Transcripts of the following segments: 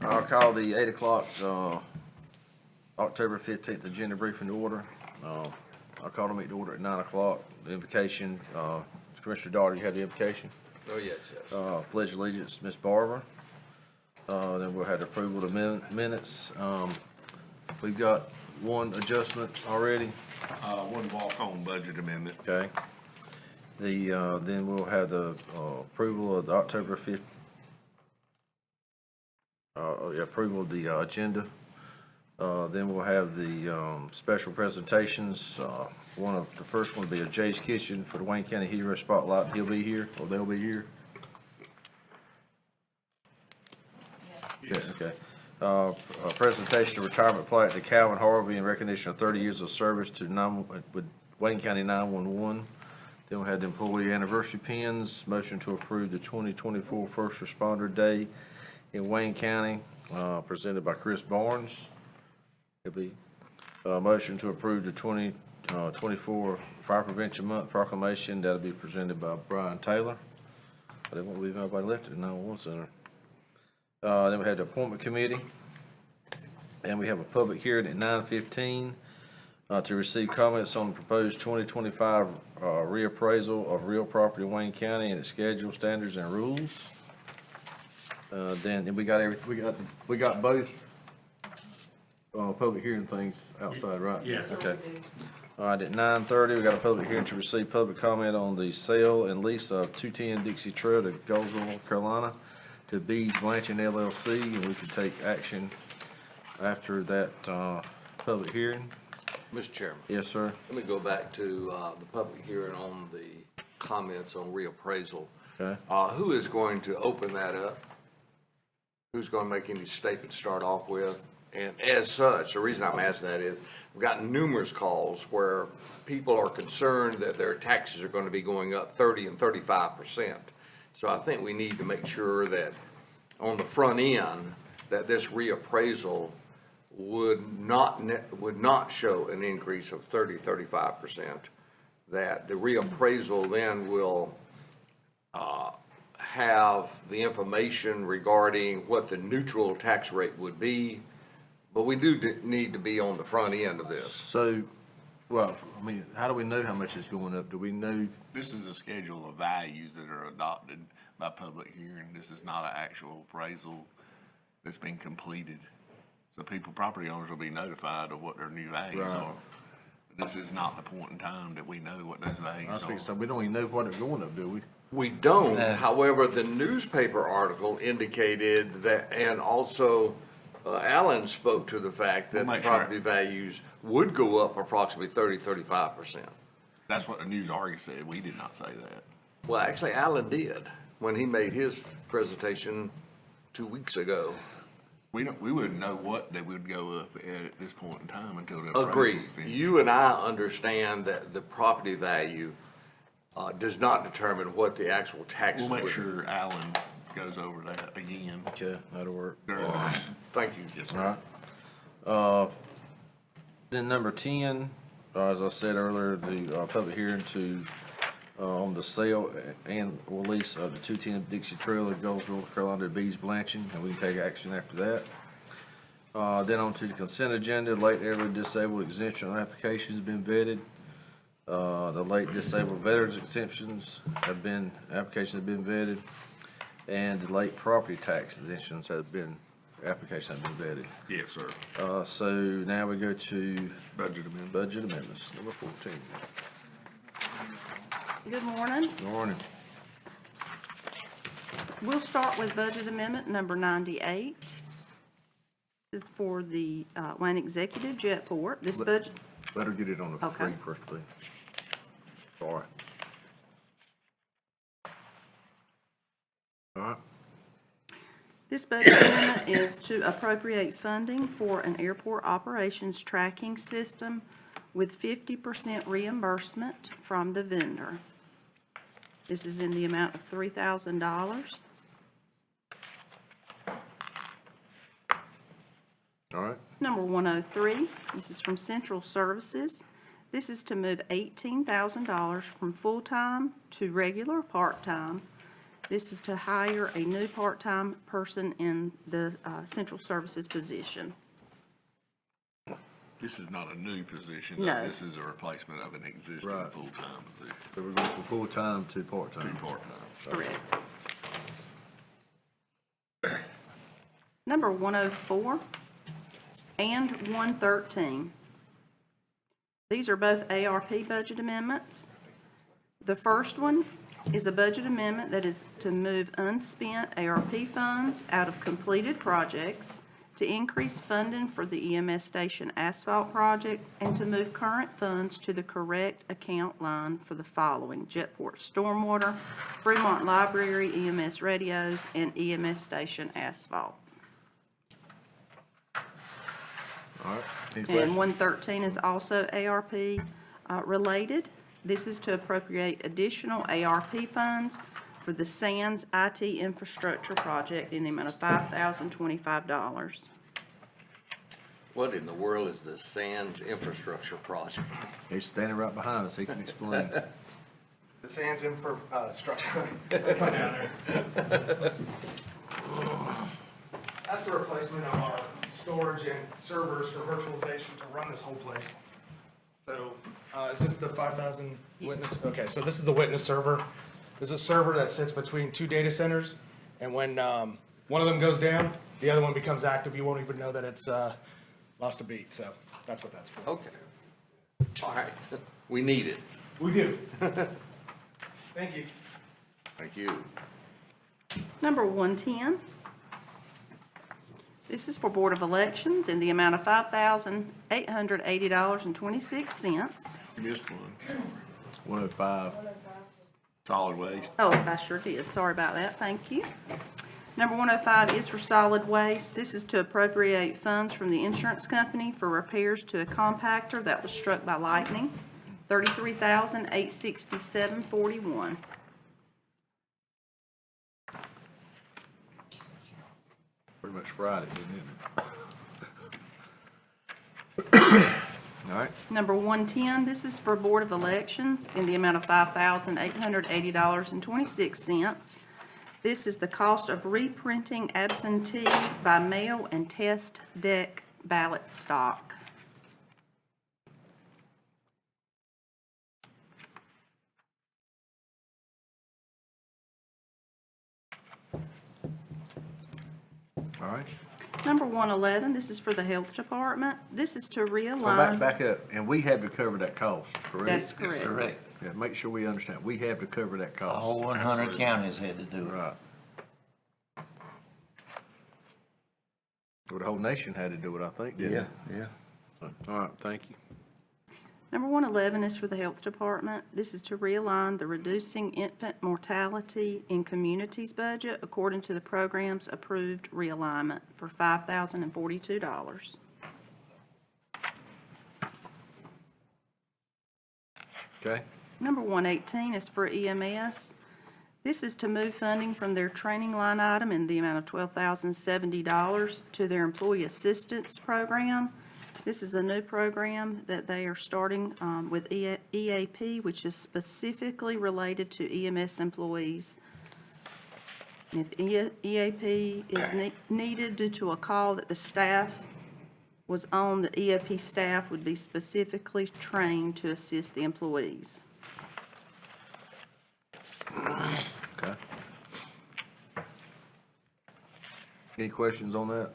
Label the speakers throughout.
Speaker 1: I'll call the 8 o'clock, October 15th agenda briefing to order. I'll call the meeting to order at 9 o'clock. The invocation, Commissioner Daugherty, you have the invocation?
Speaker 2: Oh, yes.
Speaker 1: Pledge of allegiance, Ms. Barber. Then we'll have the approval of the minutes. We've got one adjustment already.
Speaker 3: One walk-on budget amendment.
Speaker 1: Okay. Then we'll have the approval of the October 5th. Approval of the agenda. Then we'll have the special presentations. The first one will be a Jay's Kitchen for the Wayne County Hero Spotlight. He'll be here, or they'll be here.
Speaker 3: Yes.
Speaker 1: Okay. A presentation of retirement plaque to Calvin Harvey in recognition of 30 years of service to with Wayne County 911. Then we'll have the employee anniversary pins. Motion to approve the 2024 First Responder Day in Wayne County, presented by Chris Barnes. It'll be motion to approve the 2024 Fire Prevention Month proclamation. That'll be presented by Brian Taylor. I didn't want to leave nobody left at the 911 Center. Then we have the appointment committee, and we have a public hearing at 9:15 to receive comments on the proposed 2025 reappraisal of real property in Wayne County and its schedule, standards, and rules. Then we got both public hearing things outside, right?
Speaker 3: Yeah.
Speaker 1: Okay. All right, at 9:30, we got a public hearing to receive public comment on the sale and lease of 210 Dixie Trail to Goldsboro, North Carolina, to B's Blanching LLC, and we could take action after that public hearing.
Speaker 2: Mr. Chairman,
Speaker 1: Yes, sir.
Speaker 2: let me go back to the public hearing on the comments on reappraisal.
Speaker 1: Okay.
Speaker 2: Who is going to open that up? Who's going to make any statement to start off with? And as such, the reason I'm asking that is, we've gotten numerous calls where people are concerned that their taxes are going to be going up 30 and 35%. So I think we need to make sure that on the front end, that this reappraisal would not show an increase of 35%. That the reappraisal then will have the information regarding what the neutral tax rate would be. But we do need to be on the front end of this.
Speaker 1: So, well, I mean, how do we know how much it's going up? Do we know?
Speaker 3: This is a schedule of values that are adopted by public hearing. This is not an actual appraisal that's been completed. So property owners will be notified of what their new values
Speaker 1: Right.
Speaker 3: are. This is not the point in time that we know what those values
Speaker 1: I was thinking,
Speaker 3: are.
Speaker 1: so we don't even know what they're going up, do we?
Speaker 2: We don't, however, the newspaper article indicated that, and also Alan spoke to the fact that the
Speaker 3: We'll make sure.
Speaker 2: property values would go up approximately 35%.
Speaker 3: That's what the news article said. We did not say that.
Speaker 2: Well, actually, Alan did, when he made his presentation 2 weeks ago.
Speaker 3: We wouldn't know what they would go up at this point in time until the appraisal
Speaker 2: Agreed.
Speaker 3: is finished.
Speaker 2: You and I understand that the property value does not determine what the actual tax
Speaker 3: We'll
Speaker 2: would
Speaker 3: make
Speaker 2: be.
Speaker 3: sure Alan goes over that again.
Speaker 1: Okay, that'll work.
Speaker 2: Thank you.
Speaker 3: Yes,
Speaker 1: All
Speaker 3: sir.
Speaker 1: right. Then number 10, as I said earlier, the public hearing on the sale and release of the 210 Dixie Trail at Goldsboro, North Carolina, to B's Blanching, and we can take action after that. Then on to the consent agenda, late elderly disabled exemption applications have been vetted. The late disabled veterans exemptions applications have been vetted. And the late property tax exemptions applications have been vetted.
Speaker 3: Yes, sir.
Speaker 1: So now we go to
Speaker 3: Budget amendment.
Speaker 1: budget amendments, number 14.
Speaker 4: Good morning.
Speaker 1: Good morning.
Speaker 4: We'll start with budget amendment number 98. This is for the Wayne Executive Jetport. This budget,
Speaker 1: Let her get it on the
Speaker 4: Okay.
Speaker 1: screen first, please. Sorry. All right.
Speaker 4: this budget amendment is to appropriate funding for an airport operations tracking system with 50% reimbursement from the vendor. This is in the amount of $3,000.
Speaker 1: All right.
Speaker 4: Number 103, this is from Central Services. This is to move $18,000 from full-time to regular part-time This is to hire a new part-time person in the central services position.
Speaker 3: This is not a new position.
Speaker 4: No.
Speaker 3: This is a replacement of an existing
Speaker 1: Right.
Speaker 3: full-time position.
Speaker 1: So we're going from full-time to part-time.
Speaker 3: Two part-time.
Speaker 4: Correct. Number 104 and 113. These are both ARP budget amendments. The first one is a budget amendment that is to move unspent ARP funds out of completed projects, to increase funding for the EMS station asphalt project, and to move current funds to the correct account line for the following: Jetport Stormwater, Fremont Library, EMS radios, and EMS station asphalt.
Speaker 1: All right. Any
Speaker 4: And
Speaker 1: questions?
Speaker 4: 113 is also ARP related. This is to appropriate additional ARP funds for the Sands IT infrastructure project in the amount of $5,025.
Speaker 2: What in the world is the Sands infrastructure project?
Speaker 1: He's standing right behind us. He can explain.
Speaker 5: The Sands infrastructure. Down there. That's the replacement of our storage and servers for virtualization to run this whole place. So, is this the 5,000 witness? Okay, so this is the witness server. This is a server that sits between two data centers, and when one of them goes down, the other one becomes active. You won't even know that it's lost a beat, so that's what that's for.
Speaker 2: Okay. All right. We need it.
Speaker 5: We do. Thank you.
Speaker 2: Thank you.
Speaker 4: Number 110. This is for Board of Elections in the amount of $5,880.26.
Speaker 3: You missed one.
Speaker 1: 105.
Speaker 3: Solid waste.
Speaker 4: Oh, I sure did. Sorry about that. Thank you. Number 105 is for solid waste. This is to appropriate funds from the insurance company for repairs to a compactor that was struck by lightning, $33,867.41.
Speaker 1: Pretty much Friday, didn't it? All right.
Speaker 4: Number 110, this is for Board of Elections in the amount of $5,880.26. This is the cost of reprinting absentee by mail and test deck ballot stock.
Speaker 1: All right.
Speaker 4: Number 111, this is for the Health Department. This is to
Speaker 1: Well,
Speaker 4: realign.
Speaker 1: back up, and we had to cover that cost, correct?
Speaker 4: That's correct.
Speaker 6: Correct.
Speaker 1: Yeah, make sure we understand. We have to cover that cost.
Speaker 6: All 100 counties had to do it.
Speaker 1: Right. Well, the whole nation had to do it, I think, didn't it?
Speaker 6: yeah.
Speaker 1: All right, thank you.
Speaker 4: Number 111 is for the Health Department. This is to realign the reducing infant mortality in communities budget according to the program's approved realignment for $5,042.
Speaker 1: Okay,
Speaker 4: Number 118 is for EMS. This is to move funding from their training line item in the amount of $12,070 to their employee assistance program. This is a new program that they are starting with EAP, which is specifically related to EMS employees. And if EAP is needed due to a call that the staff was on, the EAP staff would be specifically trained to assist the employees.
Speaker 1: okay. Any questions on that?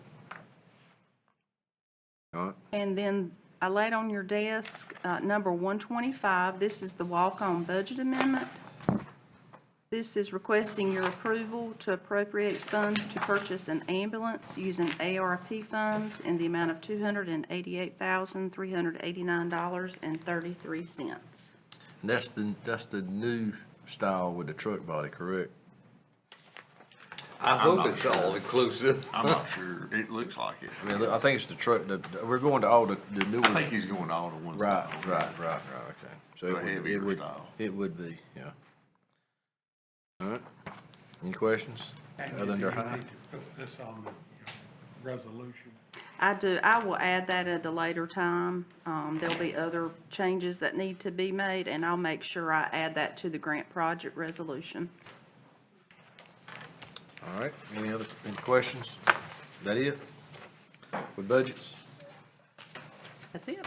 Speaker 1: All right,
Speaker 4: And then I laid on your desk, number 125, this is the walk-on budget amendment. This is requesting your approval to appropriate funds to purchase an ambulance using ARP funds in the amount of $288,389.33.
Speaker 1: and that's the new style with the truck body, correct?
Speaker 2: I hope
Speaker 3: not
Speaker 2: it's
Speaker 3: sure.
Speaker 2: all inclusive.
Speaker 3: I'm not sure. It looks like it.
Speaker 1: I mean, I think it's the truck, we're going to all the new
Speaker 3: I
Speaker 1: ones.
Speaker 3: think he's going all to one
Speaker 1: Right,
Speaker 3: style.
Speaker 1: okay. So
Speaker 3: The
Speaker 1: it would-
Speaker 3: heavier
Speaker 1: it would,
Speaker 3: style.
Speaker 1: it would be, yeah. All right, any questions? Other than their height?
Speaker 7: Put this on the resolution.
Speaker 4: I will add that at a later time. There'll be other changes that need to be made, and I'll make sure I add that to the grant project resolution.
Speaker 1: right, any questions? That it? With budgets?
Speaker 4: That's it.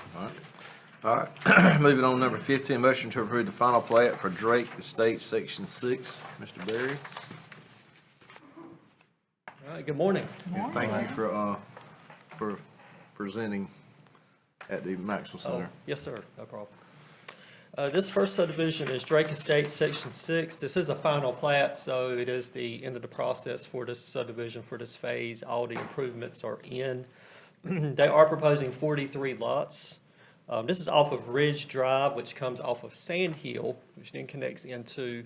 Speaker 1: All right, moving on, number 15, motion to approve the final plat for Drake Estates, Section 6. Mr. Berry?
Speaker 8: All right, good morning.
Speaker 1: Thank you for presenting at the Maxwell Center.
Speaker 8: Yes, sir, no problem. This first subdivision is Drake Estates, Section 6. This is a final plat, so it is the end of the process for this subdivision, for this phase. All the improvements are in. They are proposing 43 lots. This is off of Ridge Drive, which comes off of Sand Hill, which then connects into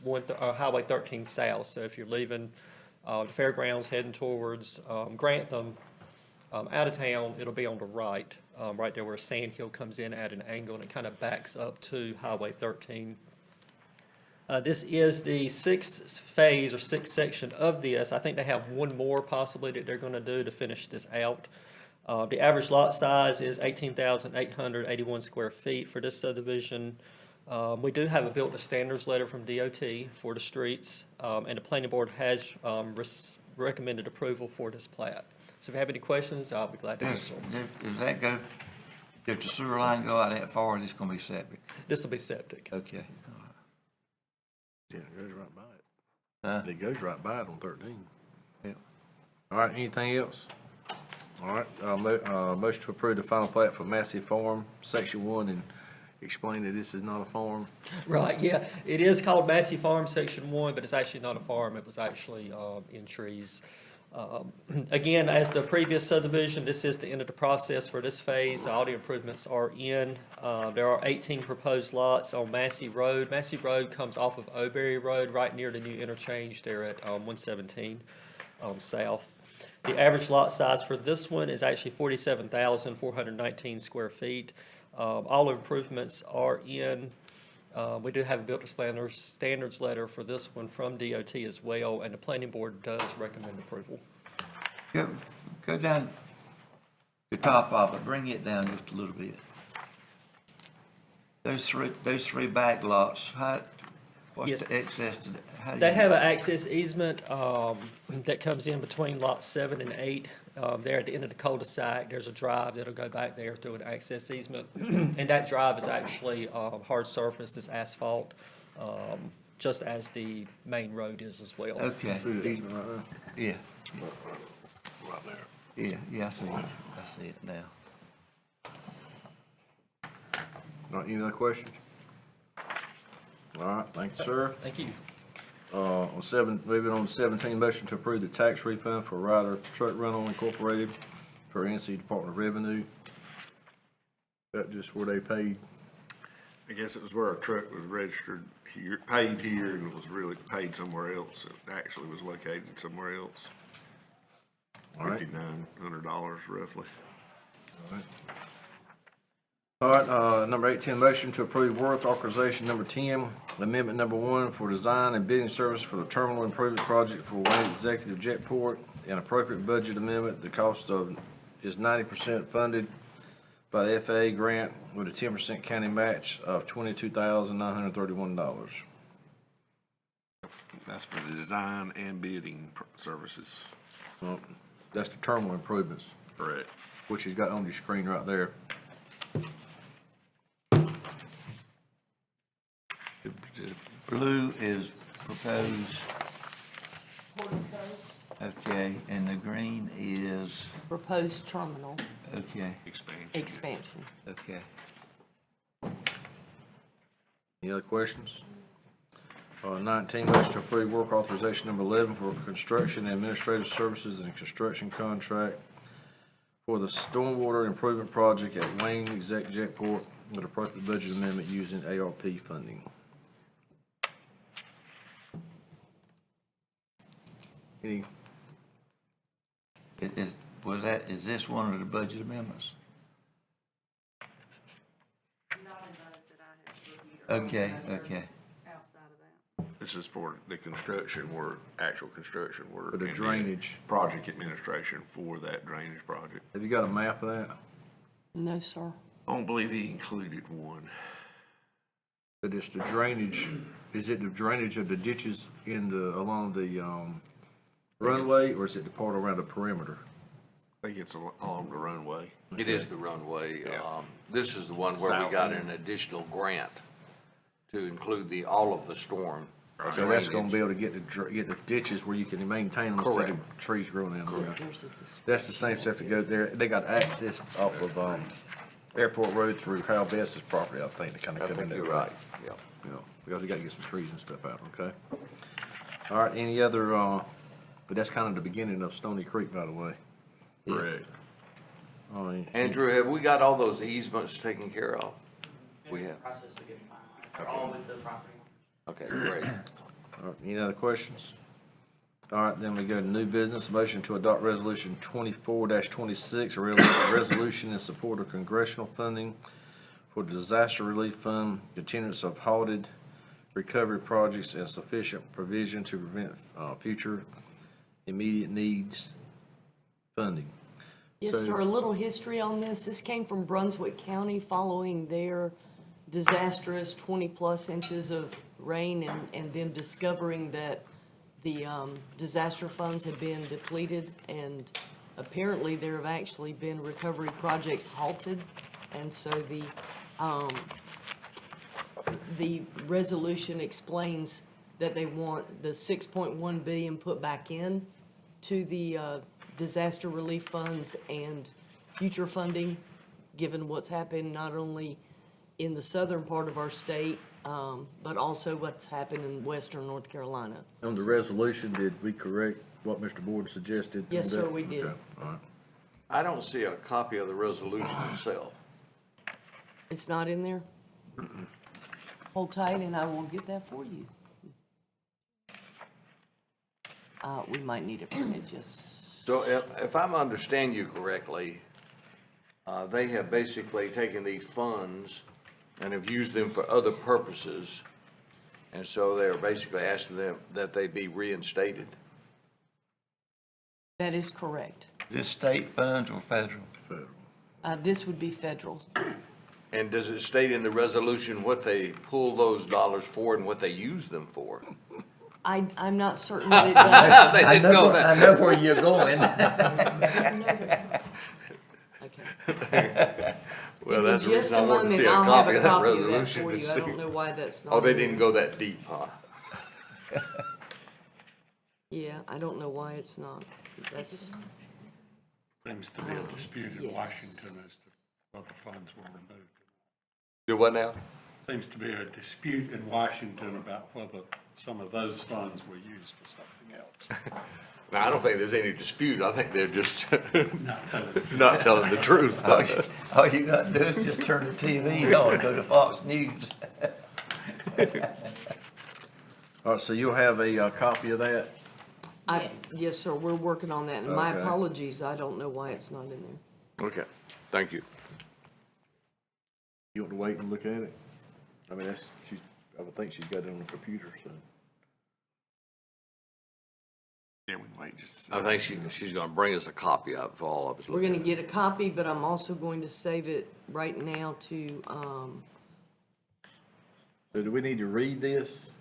Speaker 8: Highway 13 South. So if you're leaving the fairgrounds heading towards Grantham, out of town, it'll be on the right, right there where Sand Hill comes in at an angle, and it kind of backs up to Highway 13. This is the sixth phase or sixth section of this. I think they have one more possibly that they're going to do to finish this out. The average lot size is 18,881 square feet for this subdivision. We do have a built to standards letter from DOT for the streets, and the planning board has recommended approval for this plat. So if you have any questions, I'll be glad to answer them.
Speaker 6: Does that go, if the sewer line go out that far, it's gonna be septic?
Speaker 8: This will be septic.
Speaker 6: Okay.
Speaker 1: Yeah, it goes right by it.
Speaker 6: Huh?
Speaker 1: It goes right by it on 13.
Speaker 6: Yeah.
Speaker 1: All right, anything else? All right, motion to approve the final plat for Massey Farm, Section 1, and explain that this is not a farm.
Speaker 8: Right, yeah. It is called Massey Farm Section 1, but it's actually not a farm. It was actually in trees. Again, as the previous subdivision, this is the end of the process for this phase. All the improvements are in. There are 18 proposed lots on Massey Road. Massey Road comes off of O'Berry Road, right near the new interchange there at 117 South. The average lot size for this one is actually 47,419 square feet. All improvements are in. We do have a built to standards letter for this one from DOT as well, and the planning board does recommend approval.
Speaker 6: Go down the top of it, bring it down just a little bit. Those three back lots, what's
Speaker 8: Yes.
Speaker 6: the access to, how do
Speaker 8: They
Speaker 6: you?
Speaker 8: have an access easement that comes in between lots 7 and 8. There at the end of the cul-de-sac, there's a drive that'll go back there through an access easement. And that drive is actually hard surface, this asphalt, just as the main road is as well.
Speaker 6: Okay,
Speaker 1: Through the easement right there.
Speaker 6: yeah,
Speaker 3: Right there.
Speaker 6: yeah, I see it now.
Speaker 1: All right, any other questions? All right, thank you, sir.
Speaker 8: Thank you.
Speaker 1: Moving on to 17, motion to approve the tax refund for Ryder Truck Rental Incorporated for NC Department of Revenue. That just where they paid.
Speaker 3: I guess it was where a truck was registered here, paid here, and it was really paid somewhere else. It actually was located somewhere else.
Speaker 1: All right.
Speaker 3: $5,900 roughly.
Speaker 1: All right, number 18, motion to approve work authorization number 10, amendment number 1 for design and bidding service for the terminal improvement project for Wayne Executive Jetport, an appropriate budget amendment. The cost is 90% funded by the FAA grant with a 10% county match of $22,931.
Speaker 3: That's for the design and bidding services.
Speaker 1: Well, that's the terminal improvements,
Speaker 3: Correct.
Speaker 1: which he's got on your screen right there.
Speaker 6: The blue is proposed. Okay, and the green is,
Speaker 9: Proposed terminal
Speaker 6: okay,
Speaker 3: Expansion.
Speaker 9: expansion.
Speaker 6: okay.
Speaker 1: Any other questions? 19, motion to approve work authorization number 11 for construction and administrative services and construction contract for the stormwater improvement project at Wayne Exec Jetport with appropriate budget amendment using ARP funding. Any,
Speaker 6: Is this one of the budget amendments?
Speaker 4: Not in those that I have reviewed.
Speaker 6: Okay, okay.
Speaker 4: Outside of that.
Speaker 3: This is for the construction work, actual construction work.
Speaker 1: For the
Speaker 3: and then
Speaker 1: drainage.
Speaker 3: Project administration for that drainage project.
Speaker 1: have you got a map of that?
Speaker 9: No, sir.
Speaker 3: I don't believe he included one.
Speaker 1: But it's the drainage, is it the drainage of the ditches along the, runway, or is it the part around the perimeter?
Speaker 3: I think it's along the runway.
Speaker 2: It is the runway.
Speaker 3: Yeah.
Speaker 2: This is the one where we
Speaker 3: South
Speaker 2: got
Speaker 3: end.
Speaker 2: an additional grant to include all of the storm.
Speaker 1: So that's gonna
Speaker 2: drainage.
Speaker 1: be able to get the ditches where you can maintain them instead of trees growing in there.
Speaker 9: There's a dis-
Speaker 1: That's the same stuff that goes there. They got access off of, Airport Road through Hal Best's property, I think, to kind
Speaker 2: I
Speaker 1: of come in
Speaker 2: think
Speaker 1: there.
Speaker 2: you're right, yeah.
Speaker 1: You know, because we gotta get some trees and stuff out, okay? All right, any other, but that's kind of the beginning of Stony Creek, by the way.
Speaker 3: Correct.
Speaker 1: All right.
Speaker 2: Andrew, have we got all those easements taken care of? We have.
Speaker 10: Process of getting finalized, they're all with the property owner.
Speaker 2: Okay, great.
Speaker 1: All right, any other questions? All right, then we go to new business, motion to adopt resolution 24-26, a resolution in support of congressional funding for the disaster relief fund, continuance of halted recovery projects and sufficient provision to prevent, future immediate needs funding.
Speaker 9: Yes,
Speaker 1: So-
Speaker 9: sir, a little history on this. This came from Brunswick County following their disastrous 20-plus inches of rain and them discovering that the disaster funds had been depleted, and apparently there have actually been recovery projects halted. And so the resolution explains that they want the 6.1 billion put back in to the disaster relief funds and future funding, given what's happened not only in the southern part of our state, but also what's happened in western North Carolina.
Speaker 1: On the resolution, did we correct what Mr. Board suggested?
Speaker 9: Yes, sir, we did.
Speaker 1: Okay, all right.
Speaker 2: I don't see a copy of the resolution itself.
Speaker 9: It's not in there? Hold tight and I will get that for you. We might need it printed just,
Speaker 2: So if I'm understanding you correctly, they have basically taken these funds and have used them for other purposes, and so they're basically asking them that they be reinstated.
Speaker 9: that is correct.
Speaker 6: Is this state funds or federal?
Speaker 9: This would be federal.
Speaker 2: And does it state in the resolution what they pull those dollars for and what they use them for?
Speaker 9: I'm not certain that it does.
Speaker 2: They didn't go that.
Speaker 6: I know where you're going.
Speaker 9: Okay.
Speaker 2: Well,
Speaker 9: In
Speaker 2: that's the
Speaker 9: just
Speaker 2: reason I
Speaker 9: a
Speaker 2: wanted to see
Speaker 9: moment,
Speaker 2: a
Speaker 9: I'll have
Speaker 2: copy
Speaker 9: a
Speaker 2: of that
Speaker 9: copy of that
Speaker 2: resolution
Speaker 9: for
Speaker 2: to
Speaker 9: you. I
Speaker 2: see.
Speaker 9: don't know why that's not.
Speaker 2: Oh, they
Speaker 9: in
Speaker 2: didn't
Speaker 9: there.
Speaker 2: go that deep, huh?
Speaker 9: Yeah, I don't know why it's not. That's,
Speaker 7: Seems to be a dispute in
Speaker 9: Yes.
Speaker 7: Washington as to whether funds were removed.
Speaker 2: Do what now?
Speaker 7: Seems to be a dispute in Washington about whether some of those funds were used for something else.
Speaker 2: Now, I don't think there's any dispute. I think they're just
Speaker 7: Not that-
Speaker 2: not telling the truth.
Speaker 6: All you gotta do is just turn the TV on, and go to Fox News.
Speaker 1: All right, so you'll have a, copy of that?
Speaker 9: yes, sir, we're working on that. And my
Speaker 1: Okay.
Speaker 9: apologies, I don't know why it's not in there.
Speaker 2: Okay, thank you.
Speaker 1: You want to wait and look at it? I mean, I would think she's got it on the computer, so.
Speaker 3: Yeah, we can wait just a
Speaker 2: I
Speaker 3: second.
Speaker 2: think she's gonna bring us a copy of it for all of us.
Speaker 9: We're gonna get a copy, but I'm also going to save it right now to,
Speaker 1: So do we need to read this?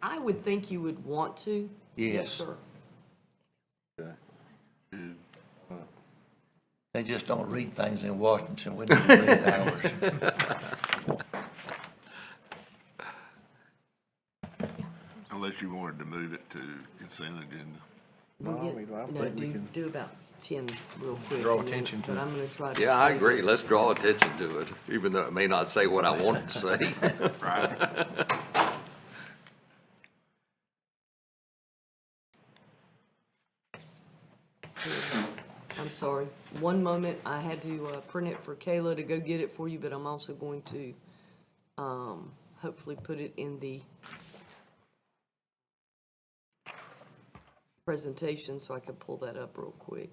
Speaker 9: I would think you would want to.
Speaker 6: Yes.
Speaker 9: Sir.
Speaker 1: Okay.
Speaker 6: They just don't read things in Washington, we need to read ours.
Speaker 3: Unless you wanted to move it to consent agenda.
Speaker 9: We'll
Speaker 1: No, I
Speaker 9: get-
Speaker 1: mean, I
Speaker 9: no,
Speaker 1: think we can
Speaker 9: do about 10 real quick.
Speaker 1: draw
Speaker 9: and then-
Speaker 1: attention to
Speaker 9: But
Speaker 1: it.
Speaker 9: I'm gonna try to.
Speaker 2: Yeah, I
Speaker 9: save it.
Speaker 2: agree. Let's draw attention to it, even though it may not say what I want it to say.
Speaker 3: Right.
Speaker 9: I'm sorry. One moment, I had to print it for Kayla to go get it for you, but I'm also going to hopefully put it in the presentation so I can pull that up real quick.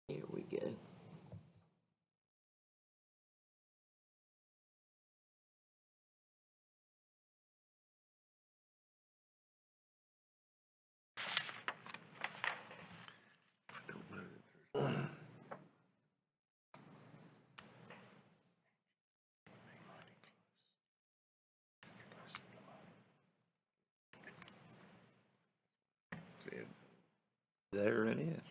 Speaker 9: Here we go.
Speaker 6: There it is.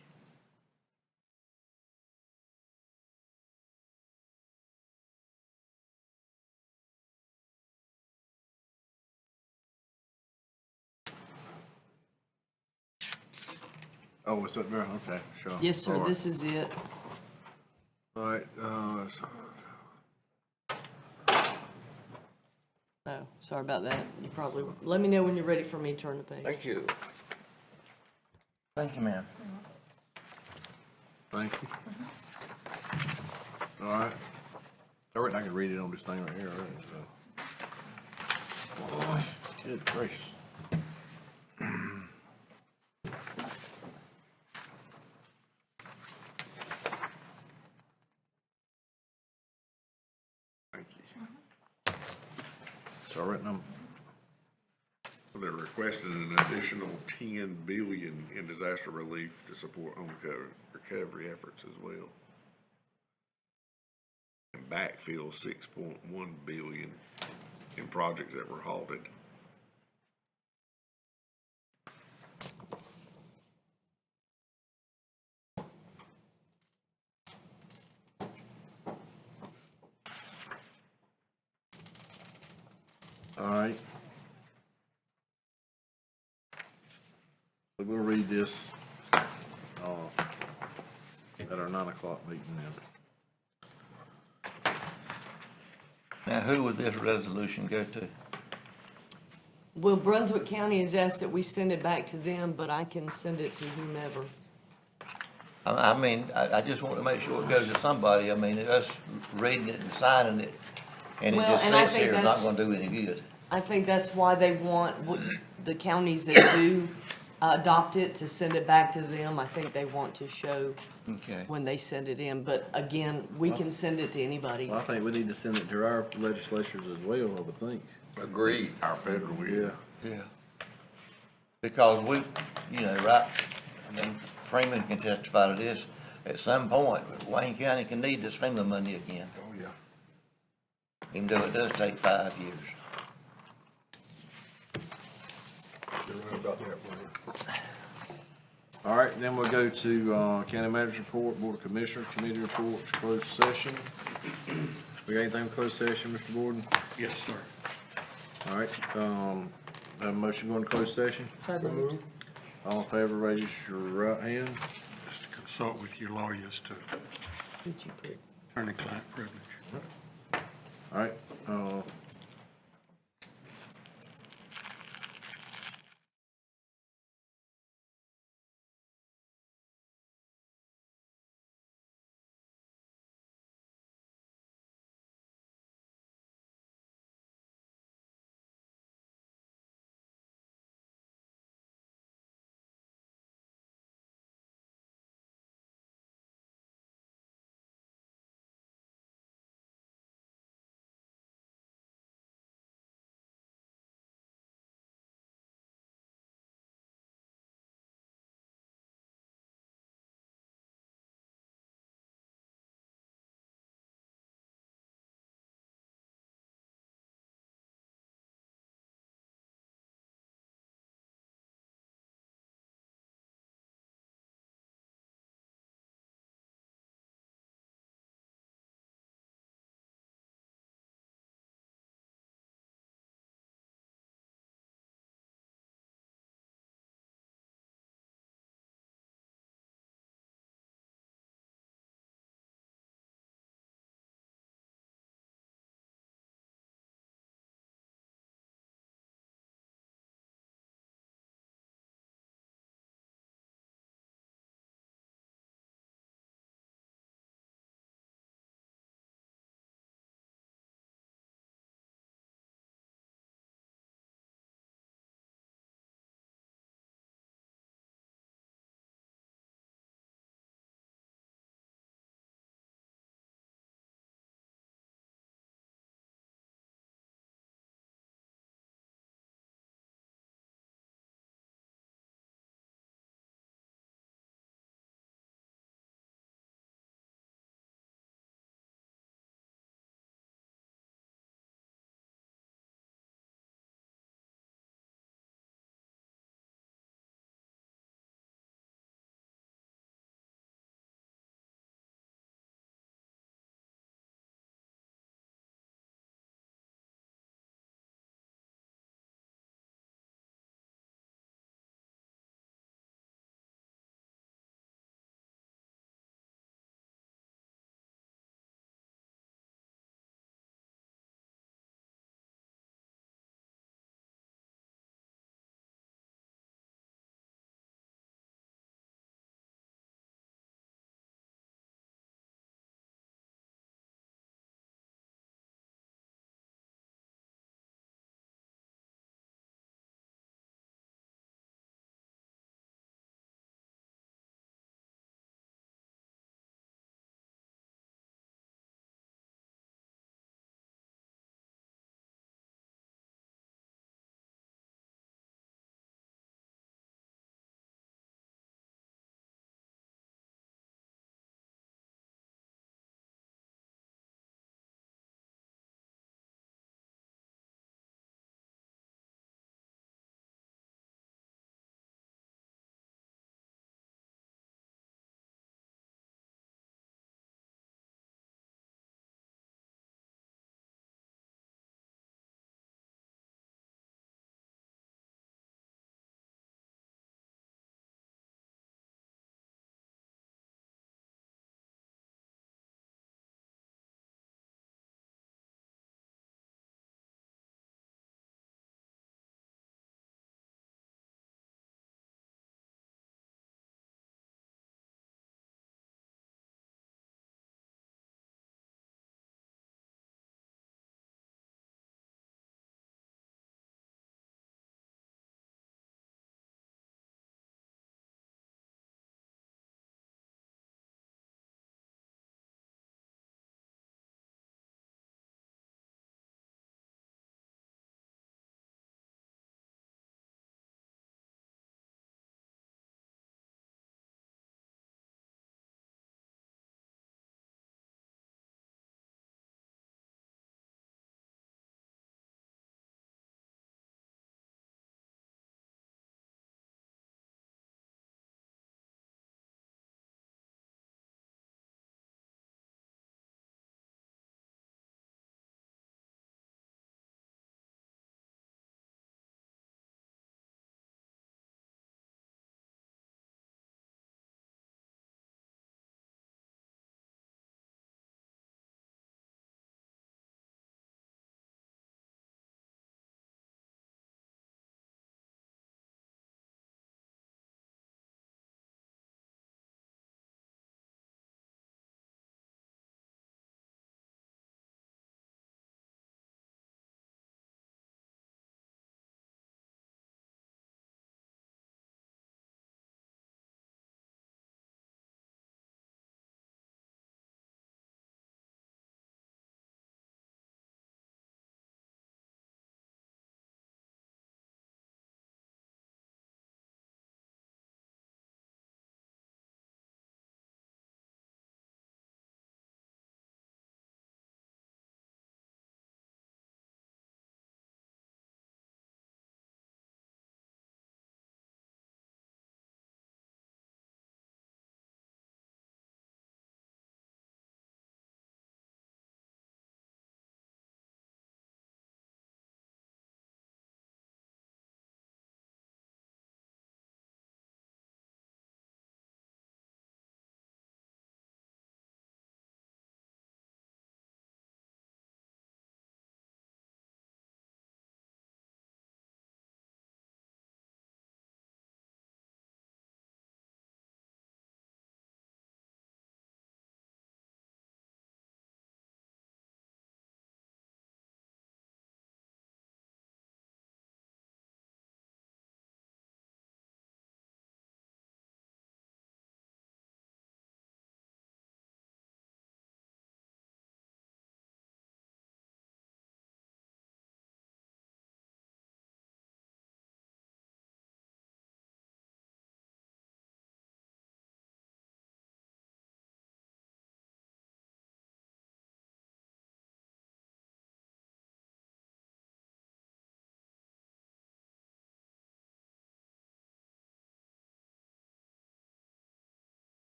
Speaker 1: Oh, it's up there, okay, sure.
Speaker 9: Yes, sir,
Speaker 1: All right.
Speaker 9: this is it.
Speaker 1: All right,
Speaker 9: Oh, sorry about that. You probably, let me know when you're ready for me to turn the page.
Speaker 2: Thank you.
Speaker 6: Thank you, ma'am.
Speaker 1: thank you. All right. I reckon I can read it on this thing right here, all right, so. Good gracious. Thank you. So I reckon
Speaker 3: They're requesting an additional 10 billion in disaster relief to support home recovery efforts as well. And backfill 6.1 billion in projects that were halted.
Speaker 1: all right. So we'll read this, at our 9 o'clock meeting then.
Speaker 6: Now, who would this resolution go to?
Speaker 9: Well, Brunswick County has asked that we send it back to them, but I can send it to whomever.
Speaker 6: I just want to make sure it goes to somebody. I mean, us reading it and signing it, and it
Speaker 9: Well,
Speaker 6: just
Speaker 9: and I
Speaker 6: sits
Speaker 9: think
Speaker 6: here, it's not
Speaker 9: that's-
Speaker 6: gonna do any good.
Speaker 9: I think that's why they want the counties that do adopt it to send it back to them. I think they want to show
Speaker 6: Okay.
Speaker 9: when they send it in, but again, we can send it to anybody.
Speaker 1: Well, I think we need to send it to our legislatures as well, I would think.
Speaker 2: Agreed.
Speaker 3: Our federal,
Speaker 1: Yeah.
Speaker 6: Yeah. Because we, right, I mean, Freeman can testify to this, at some point, Wayne County can need this FEMA money again.
Speaker 2: Oh, yeah.
Speaker 6: Even though it does take 5 years.
Speaker 2: You're right about that, Wayne.
Speaker 1: All right, then we'll go to, county manager's report, board of commissioners, committee reports, closed session. We got anything in closed session, Mr. Borden?
Speaker 7: Yes, sir.
Speaker 1: All right, have a motion going to closed session?
Speaker 9: So moved.
Speaker 1: All in favor, raise your right hand.
Speaker 7: Just consult with your lawyers to
Speaker 9: Would you put
Speaker 7: attorney-client privilege.
Speaker 1: All right,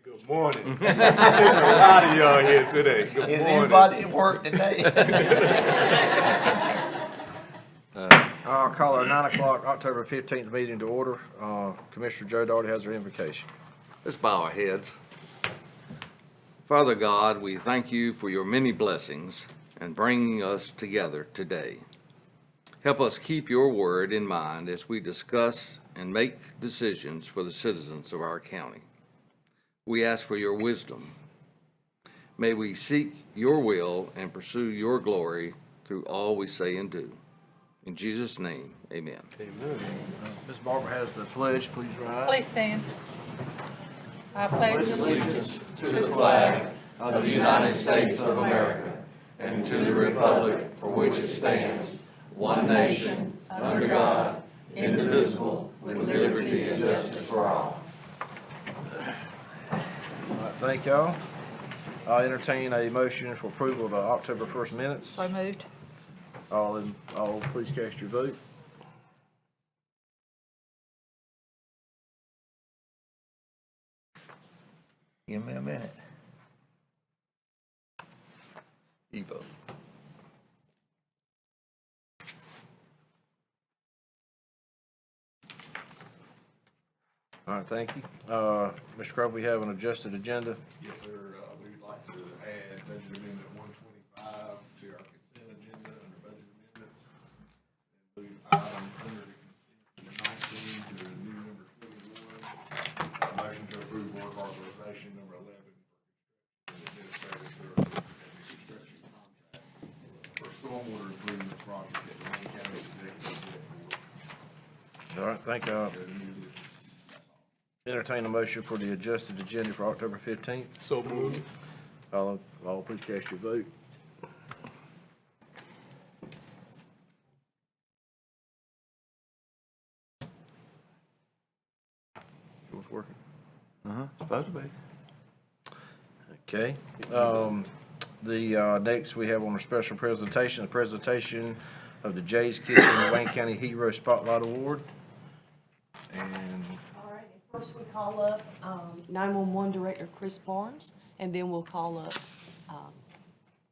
Speaker 11: Good morning. There's a lot of y'all here today. Good morning.
Speaker 6: Is anybody at work today?
Speaker 1: I'll call our 9 o'clock, October 15th meeting to order. Commissioner Joe Daugherty has her invocation.
Speaker 2: Let's bow our heads. Father God, we thank you for your many blessings and bringing us together today. Help us keep your word in mind as we discuss and make decisions for the citizens of our county. We ask for your wisdom. May we seek your will and pursue your glory through all we say and do. In Jesus' name, amen.
Speaker 1: Ms. Barber has the pledge. Please rise.
Speaker 12: Please stand. I pledge
Speaker 6: Allegiance to the flag of the United States of America and to the republic for which it stands, one nation, under God, indivisible, with liberty and justice for all.
Speaker 1: All right, thank y'all. I'll entertain a motion for approval of the October 1st minutes.
Speaker 12: So moved.
Speaker 1: All please cast your vote.
Speaker 6: Give me a minute.
Speaker 2: You vote.
Speaker 1: All right, thank you. Mr. Crowe, we have an adjusted agenda.
Speaker 3: Yes, sir. We'd like to add budget amendment 125 to our consent agenda under budget amendments. Move item under the consent number 19 to new number 21. Motion to approve work authorization number 11 for administrative services and construction contract for stormwater improvement project at the Wayne County Executive Board.
Speaker 1: All right, thank you. Entertain a motion for the adjusted agenda for October 15th.
Speaker 11: So moved.
Speaker 1: All please cast your vote. What's working?
Speaker 6: Supposed to be.
Speaker 1: Okay. Next we have on our special presentation, the presentation of the Jay's Kitchen Wayne County Hero Spotlight Award. And
Speaker 9: All right, and first we call up 911 Director Chris Barnes, and then we'll call up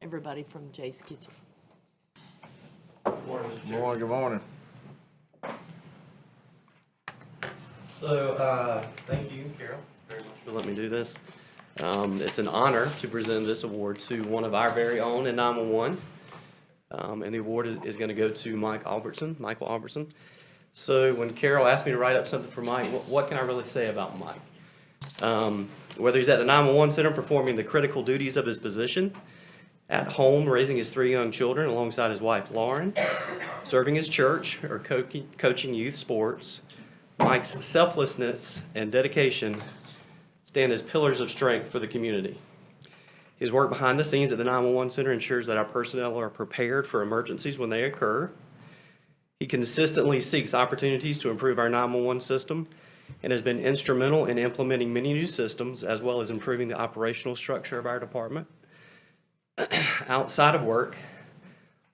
Speaker 9: everybody from Jay's Kitchen.
Speaker 1: good morning.
Speaker 13: So, thank you, Carol, very much for letting me do this. It's an honor to present this award to one of our very own in 911. And the award is going to go to Michael Albertson. So when Carol asked me to write up something for Mike, what can I really say about Mike? Whether he's at the 911 center performing the critical duties of his position, at home raising his 3 young children alongside his wife Lauren, serving his church, or coaching youth sports, Mike's selflessness and dedication stand as pillars of strength for the community. His work behind the scenes at the 911 center ensures that our personnel are prepared for emergencies when they occur. He consistently seeks opportunities to improve our 911 system and has been instrumental in implementing many new systems as well as improving the operational structure of our department. Outside of work,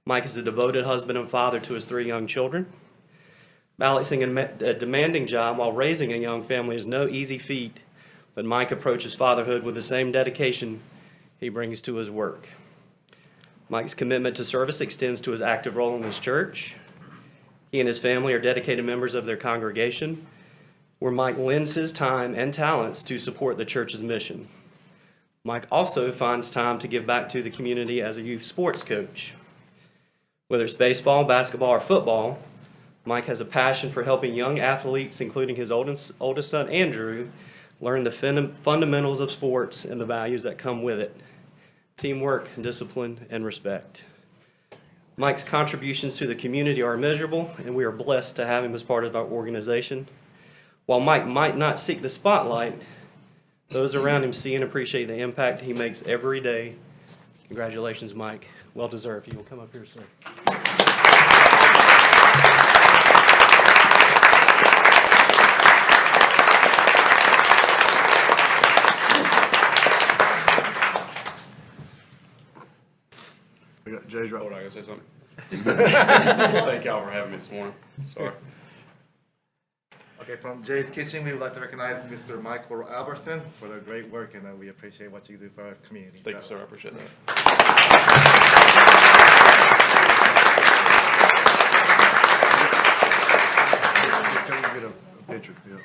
Speaker 13: Mike is a devoted husband and father to his 3 young children. Balancing a demanding job while raising a young family is no easy feat, but Mike approaches fatherhood with the same dedication he brings to his work. Mike's commitment to service extends to his active role in his church. He and his family are dedicated members of their congregation, where Mike lends his time and talents to support the church's mission. Mike also finds time to give back to the community as a youth sports coach. Whether it's baseball, basketball, or football, Mike has a passion for helping young athletes, including his oldest son, Andrew, learn the fundamentals of sports and the values that come with it: teamwork, discipline, and respect. Mike's contributions to the community are immeasurable, and we are blessed to have him as part of our organization. While Mike might not seek the spotlight, those around him see and appreciate the impact he makes every day. Congratulations, Mike. Well deserved. You will come up here soon.
Speaker 1: We got Jay's right.
Speaker 11: Hold on, I gotta say something. Thank y'all for having me this morning. Sorry.
Speaker 5: Okay, from Jay's Kitchen, we would like to recognize Mr. Michael Albertson for the great work, and we appreciate what you do for our community.
Speaker 11: Thank you, sir. I appreciate that.
Speaker 1: Can we get a picture? Yeah.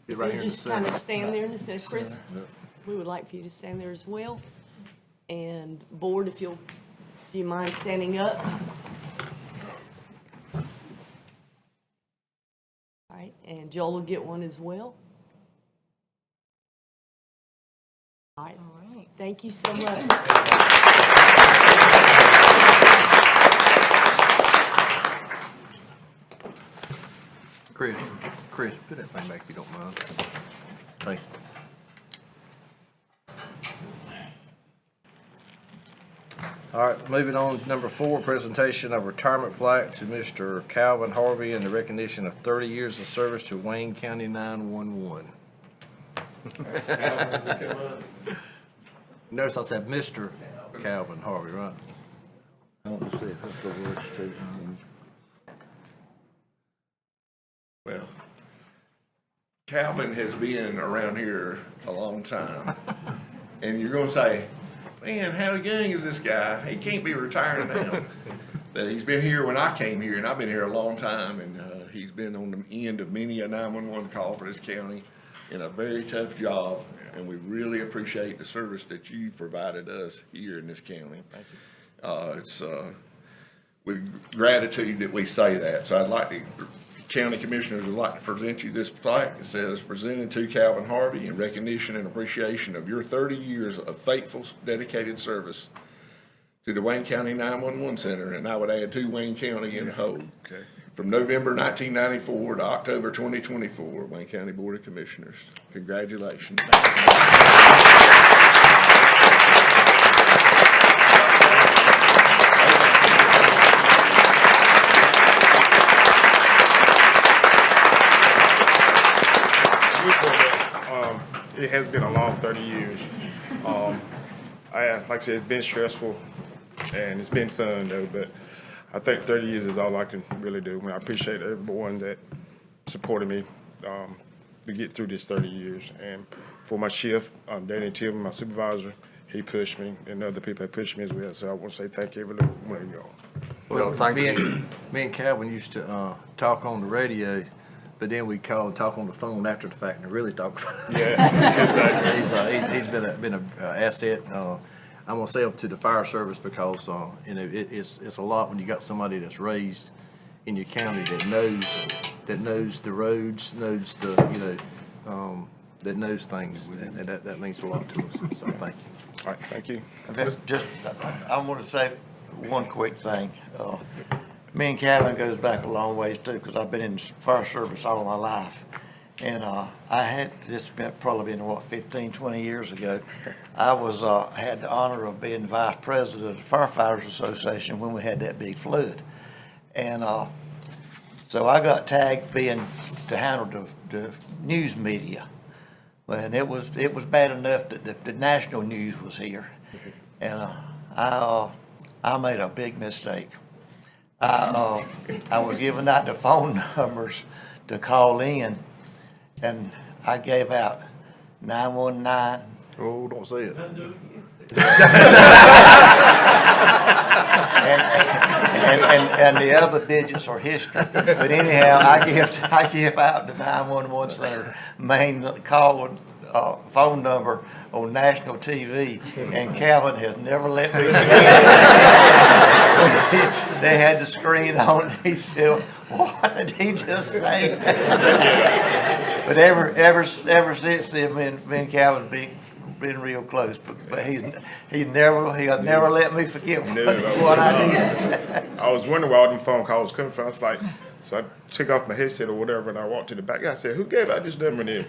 Speaker 1: Get right
Speaker 9: You
Speaker 1: here in the
Speaker 9: just kind of
Speaker 1: center.
Speaker 9: stand there, and instead of Chris, we would like for you to stand there as well. And board, if you'll, do you mind standing up? All right, and Joel will get one as well. All right, thank you so much.
Speaker 1: Chris, put that thing back if you don't mind. Thank you. All right, moving on to number 4, presentation of retirement plaque to Mr. Calvin Harvey in the recognition of 30 years of service to Wayne County 911. Notice I said Mr. Calvin Harvey, right?
Speaker 6: I want to see if that's the words too.
Speaker 3: Well, Calvin has been around here a long time. And you're gonna say, man, how young is this guy? He can't be retiring now. But he's been here when I came here, and I've been here a long time, and he's been on the end of many a 911 call for this county in a very tough job, and we really appreciate the service that you've provided us here in this county. Thank you. It's with gratitude that we say that. So I'd like to, county commissioners would like to present you this plaque. It says, presented to Calvin Harvey in recognition and appreciation of your 30 years of faithful, dedicated service to the Wayne County 911 Center, and I would add to Wayne County in whole.
Speaker 11: Okay.
Speaker 3: From November 1994 to October 2024, Wayne County Board of Commissioners. Congratulations.
Speaker 11: It has been a long 30 years. Like I said, it's been stressful and it's been fun though, but I think 30 years is all I can really do. I appreciate everyone that supported me to get through this 30 years. And for my shift, Danny Tillman, my supervisor, he pushed me, and other people have pushed me as well. So I want to say thank you, every one of y'all.
Speaker 2: Well, thank you.
Speaker 1: Me and Calvin used to talk on the radio, but then we call and talk on the phone after the fact and really talk.
Speaker 11: Yeah, exactly.
Speaker 1: He's been a asset. I'm gonna say up to the fire service because it's a lot when you got somebody that's raised in your county that knows the roads, knows the that knows things, and that means a lot to us. So thank you.
Speaker 11: All right, thank you.
Speaker 6: I want to say one quick thing. Me and Calvin goes back a long ways too, because I've been in fire service all my life. And this probably been, 15, 20 years ago. I had the honor of being vice president of the Firefighters Association when we had that big flood. And so I got tagged to handle the news media. And it was bad enough that the national news was here. And I made a big mistake. I was giving out the phone numbers to call in, and I gave out 919.
Speaker 1: Oh, don't say it.
Speaker 6: And the other digits are history. But anyhow, I give out the 911 center main call phone number on national TV, and Calvin has never let me forget it. They had the screen on. He said, "What did he just say?" But ever since then, me and Calvin been real close. But he'll never let me forget what I did.
Speaker 11: I was wondering where all them phone calls coming from. I was like, so I took off my headset or whatever, and I walked to the back. I said, "Who gave out this number then?"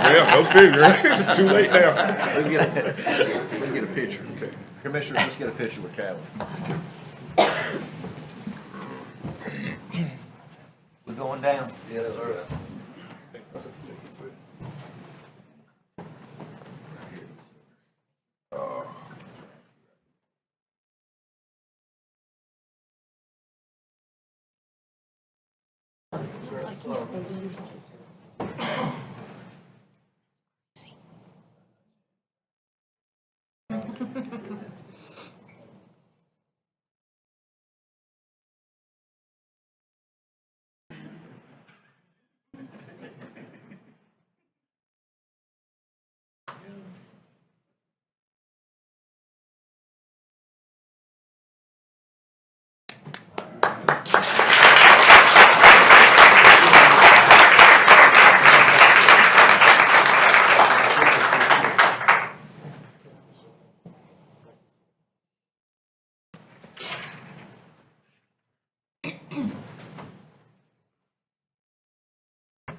Speaker 11: Well, go figure. Too late now.
Speaker 1: Let me get a picture. Okay. Commissioner, let's get a picture with Calvin.
Speaker 6: We're going down.
Speaker 1: Yeah, that's all right.
Speaker 9: Looks like he's 30 years old.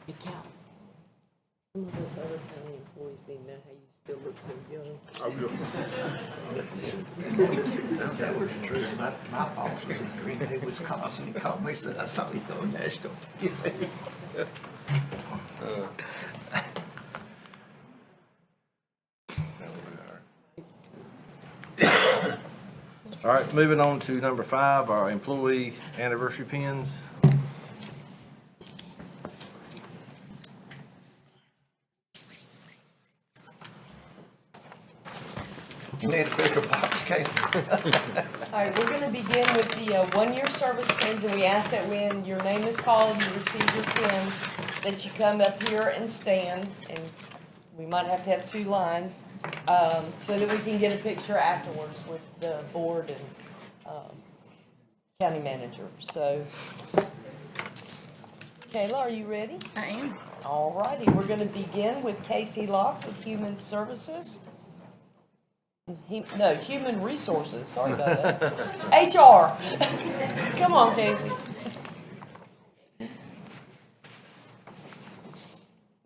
Speaker 9: Hey, Cal, some of us other county employees need to know how you still look so young.
Speaker 6: That was true. My boss was in Green Bay, Wisconsin. He called me, said, I saw you on national TV.
Speaker 1: All right, moving on to number 5, our employee anniversary pins.
Speaker 6: You need a bigger box, Kate?
Speaker 9: All right, we're gonna begin with the one-year service pins, and we ask that when your name is called, you receive your pin, that you come up here and stand, and we might have to have 2 lines, so that we can get a picture afterwards with the board and, county manager, so. Kayla, are you ready?
Speaker 12: I am.
Speaker 9: All righty, we're gonna begin with Casey Locke with Human Services. Human Resources, sorry about that. HR. Come on, Casey.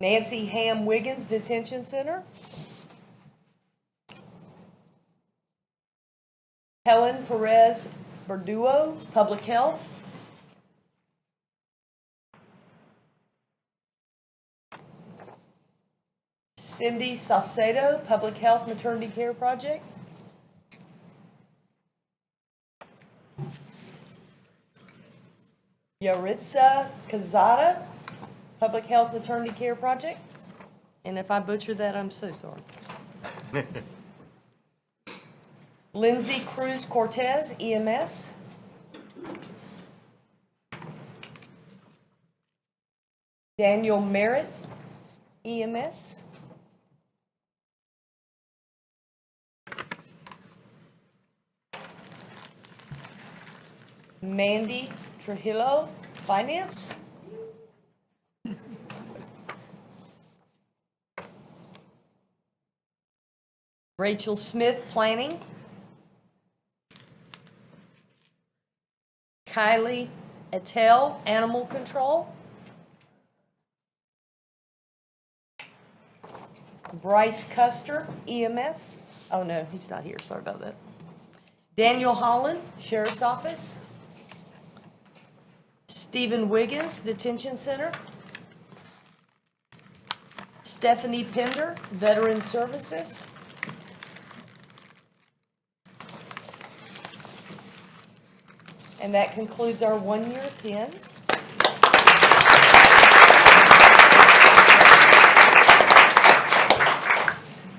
Speaker 9: Nancy Ham Wiggins, Detention Center. Helen Perez Verduo, Public Health. Cindy Saucedo, Public Health Maternity Care Project. Yaritza Kazada, Public Health Maternity Care Project. And if I butcher that, I'm so sorry. Lindsay Cruz Cortez, EMS. Daniel Merritt, EMS. Mandy Trujillo, Finance. Rachel Smith, Planning. Kylie Attell, Animal Control. Bryce Custer, EMS. Oh, no, he's not here. Sorry about that. Daniel Holland, Sheriff's Office. Stephen Wiggins, Detention Center. Stephanie Pender, Veteran Services. And that concludes our one-year pins.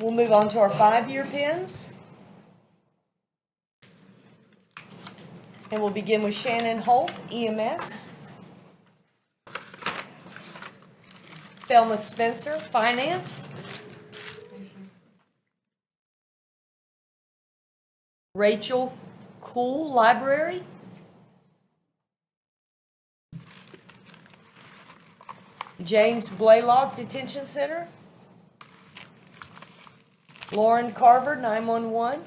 Speaker 9: We'll move on to our 5-year pins. And we'll begin with Shannon Holt, EMS. Thelma Spencer, Finance. Rachel Cool, Library. James Blaylock, Detention Center. Lauren Carver, 911.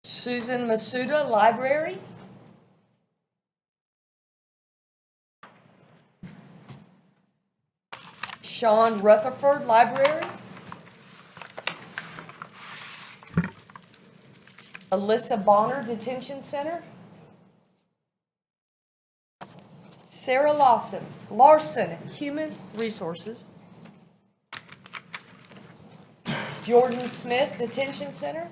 Speaker 9: Susan Masuda, Library. Sean Rutherford, Library. Alyssa Bonner, Detention Center. Sarah Larson, Human Resources. Jordan Smith, Detention Center.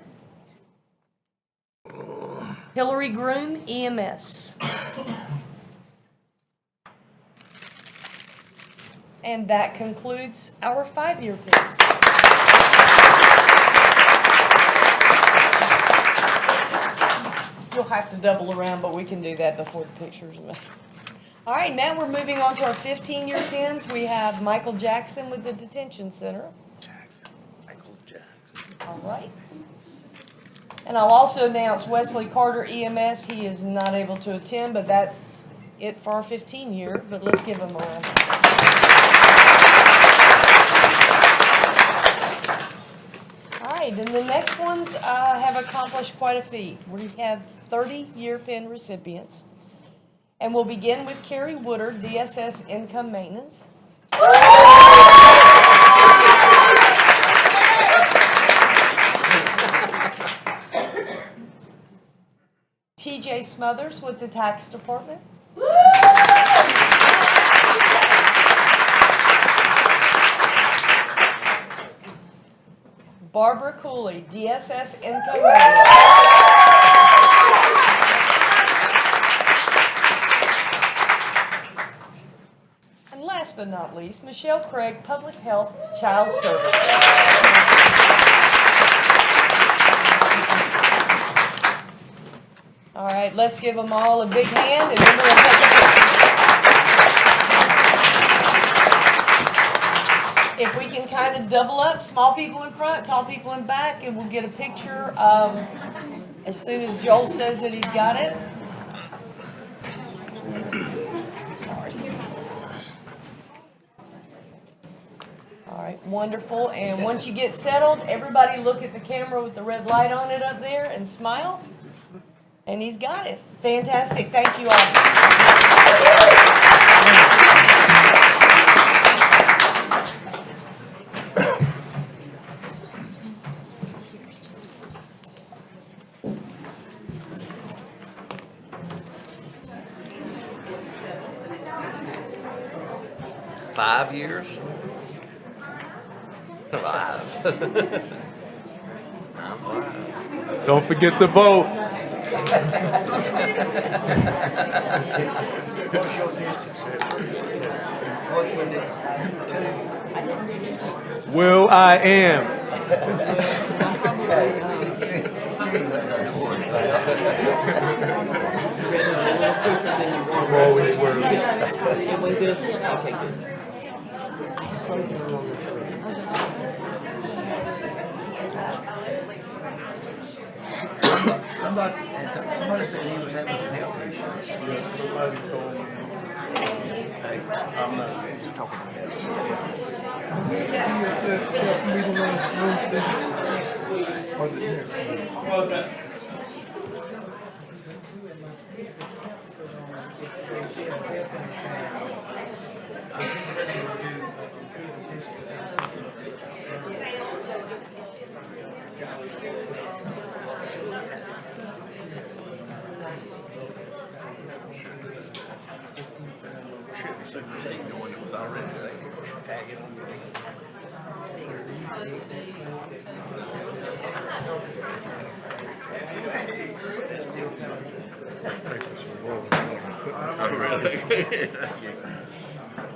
Speaker 9: Hillary Groom, EMS. And that concludes our 5-year pins. You'll have to double around, but we can do that before the pictures. All right, now we're moving on to our 15-year pins. We have Michael Jackson with the Detention Center.
Speaker 6: Michael Jackson.
Speaker 9: All right. And I'll also announce Wesley Carter, EMS. He is not able to attend, but that's it for our 15-year. But let's give him a round. All right, and the next ones have accomplished quite a feat. We have 30-year pin recipients. And we'll begin with Carrie Woodard, DSS Income Maintenance. TJ Smothers with the Tax Department. Barbara Cooley, DSS Income Maintenance. And last but not least, Michelle Craig, Public Health Child Services. All right, let's give them all a big hand and then we'll take a picture. If we can kind of double up, small people in front, tall people in back, and we'll get a picture as soon as Joel says that he's got it. Sorry. All right, wonderful. And once you get settled, everybody look at the camera with the red light on it up there and smile. And he's got it. Fantastic. Thank you all.
Speaker 6: 5 years? 5. Time flies.
Speaker 11: Don't forget to vote. Will I am. I'm always worried.
Speaker 9: I slowed down on the
Speaker 14: Somebody said he was having some health issues.
Speaker 7: Yes, somebody told me. I'm not talking about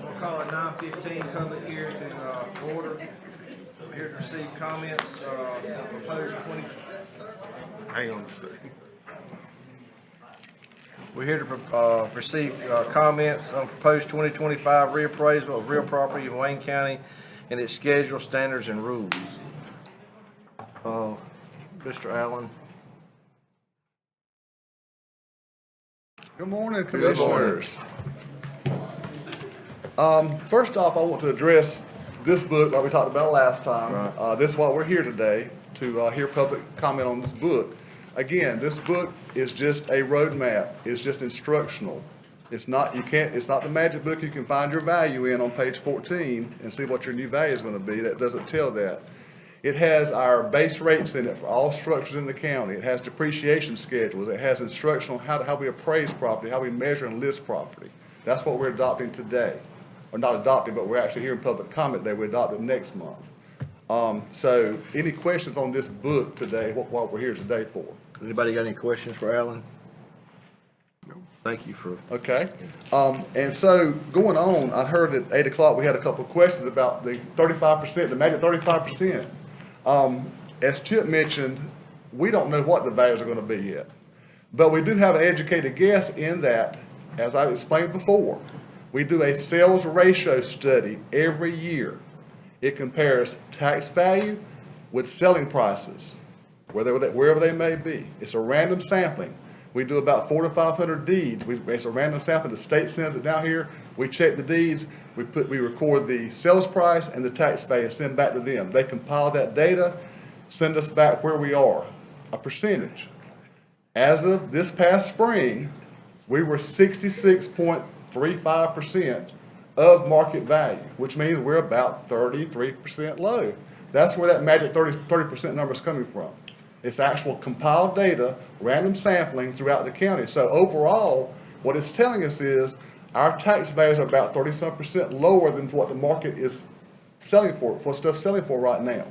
Speaker 1: We'll call it 9:15 public hearing to order. We're here to receive comments on proposed 20.
Speaker 11: Hang on a second.
Speaker 1: We're here to receive comments on proposed 2025 reappraisal of real property in Wayne County and its schedule, standards, and rules. Mr. Allen.
Speaker 15: Good morning, Commissioners. First off, I want to address this book like we talked about last time. This is why we're here today, to hear public comment on this book. Again, this book is just a roadmap. It's just instructional. It's not the magic book you can find your value in on page 14 and see what your new value is going to be. That doesn't tell that. It has our base rates in it for all structures in the county. It has depreciation schedules. It has instructional how we appraise property, how we measure and list property. That's what we're adopting today. Or not adopting, but we're actually hearing public comment that we adopt it next month. So any questions on this book today, what we're here today for?
Speaker 1: Anybody got any questions for Alan? No. Thank you for,
Speaker 15: Okay, and so going on, I heard at 8 o'clock, we had a couple of questions about the 35%, the magic 35%. As Chip mentioned, we don't know what the values are gonna be yet. But we do have an educated guess in that, as I explained before, we do a sales ratio study every year. It compares tax value with selling prices, wherever they may be. It's a random sampling. We do about 400 to 500 deeds. It's a random sampling. The state sends it down here. We check the deeds. We record the sales price and the tax value, send back to them. They compile that data, send us back where we are, a percentage. As of this past spring, we were 66.35% of market value, which means we're about 33% low. That's where that magic 30% number is coming from. It's actual compiled data, random sampling throughout the county. So overall, what it's telling us is our tax values are about 30-some% lower than what the market is selling for, what stuff's selling for right now.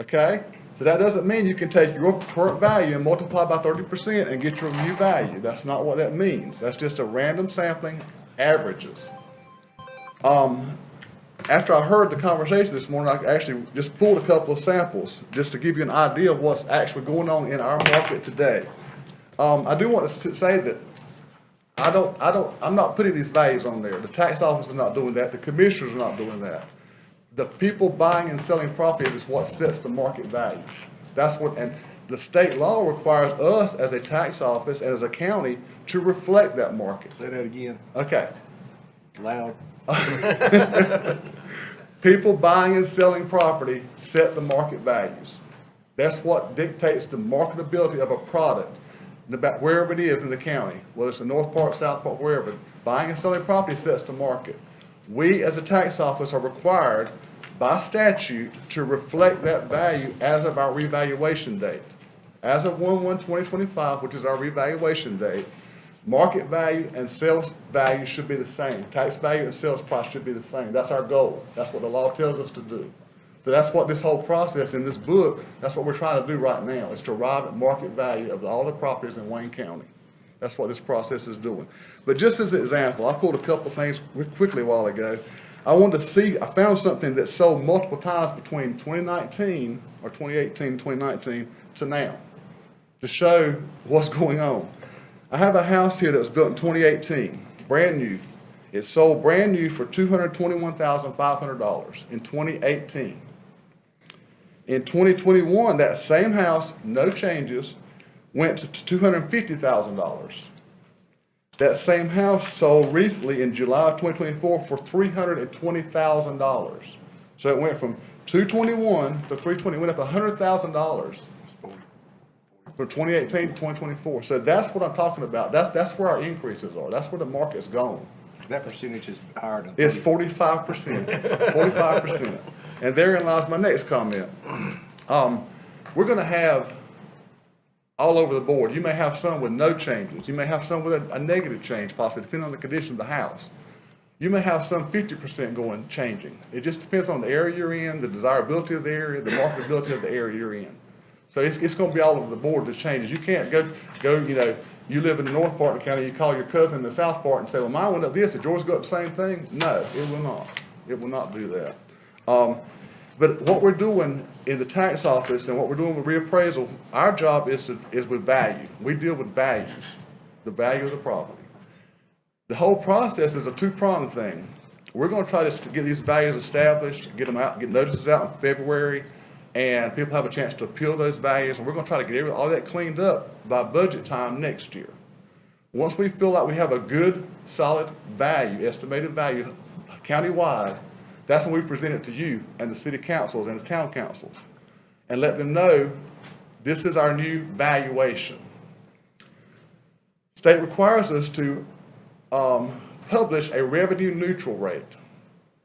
Speaker 15: Okay? So that doesn't mean you can take your current value and multiply by 30% and get your new value. That's not what that means. That's just a random sampling, averages. After I heard the conversation this morning, I actually just pulled a couple of samples just to give you an idea of what's actually going on in our market today. I do want to say that I'm not putting these values on there. The tax office is not doing that. The commissioners are not doing that. The people buying and selling properties is what sets the market value. That's what, and the state law requires us as a tax office and as a county to reflect that market.
Speaker 1: say that again,
Speaker 15: Okay.
Speaker 1: loud.
Speaker 15: People buying and selling property set the market values. That's what dictates the marketability of a product, about wherever it is in the county, whether it's the North Park, South Park, wherever. Buying and selling property sets the market. We, as a tax office, are required by statute to reflect that value as of our revaluation date. As of 1/1/2025, which is our revaluation date, market value and sales value should be the same. Tax value and sales price should be the same. That's our goal. That's what the law tells us to do. So that's what this whole process in this book, that's what we're trying to do right now, is to arrive at market value of all the properties in Wayne County. That's what this process is doing. But just as an example, I pulled a couple of things quickly a while ago. I wanted to see, I found something that sold multiple times between 2019 or 2018, 2019 to now, to show what's going on. I have a house here that was built in 2018, brand new. It sold brand new for $221,500 in 2018. In 2021, that same house, no changes, went to $250,000. That same house sold recently in July of 2024 for $320,000. So it went from 221 to 320, went up $100,000 from 2018 to 2024. So that's what I'm talking about. That's where our increases are. That's where the market's gone.
Speaker 1: That percentage is higher than.
Speaker 15: It's 45%, 45%. And therein lies my next comment. We're gonna have all over the board. You may have some with no changes. You may have some with a negative change possibly, depending on the condition of the house. You may have some 50% going, changing. It just depends on the area you're in, the desirability of the area, the marketability of the area you're in. So it's gonna be all over the board, the changes. You can't go, you know, you live in the north part of the county, you call your cousin in the south part and say, well, mine went up this, did yours go up the same thing? No, it will not. It will not do that. But what we're doing in the tax office and what we're doing with reappraisal, our job is with value. We deal with values, the value of the property. The whole process is a two-pronged thing. We're gonna try to get these values established, get them out, get notices out in February, and people have a chance to appeal those values, and we're gonna try to get all that cleaned up by budget time next year. Once we feel like we have a good, solid value, estimated value countywide, that's when we present it to you and the city councils and the town councils and let them know this is our new valuation. State requires us to publish a revenue neutral rate.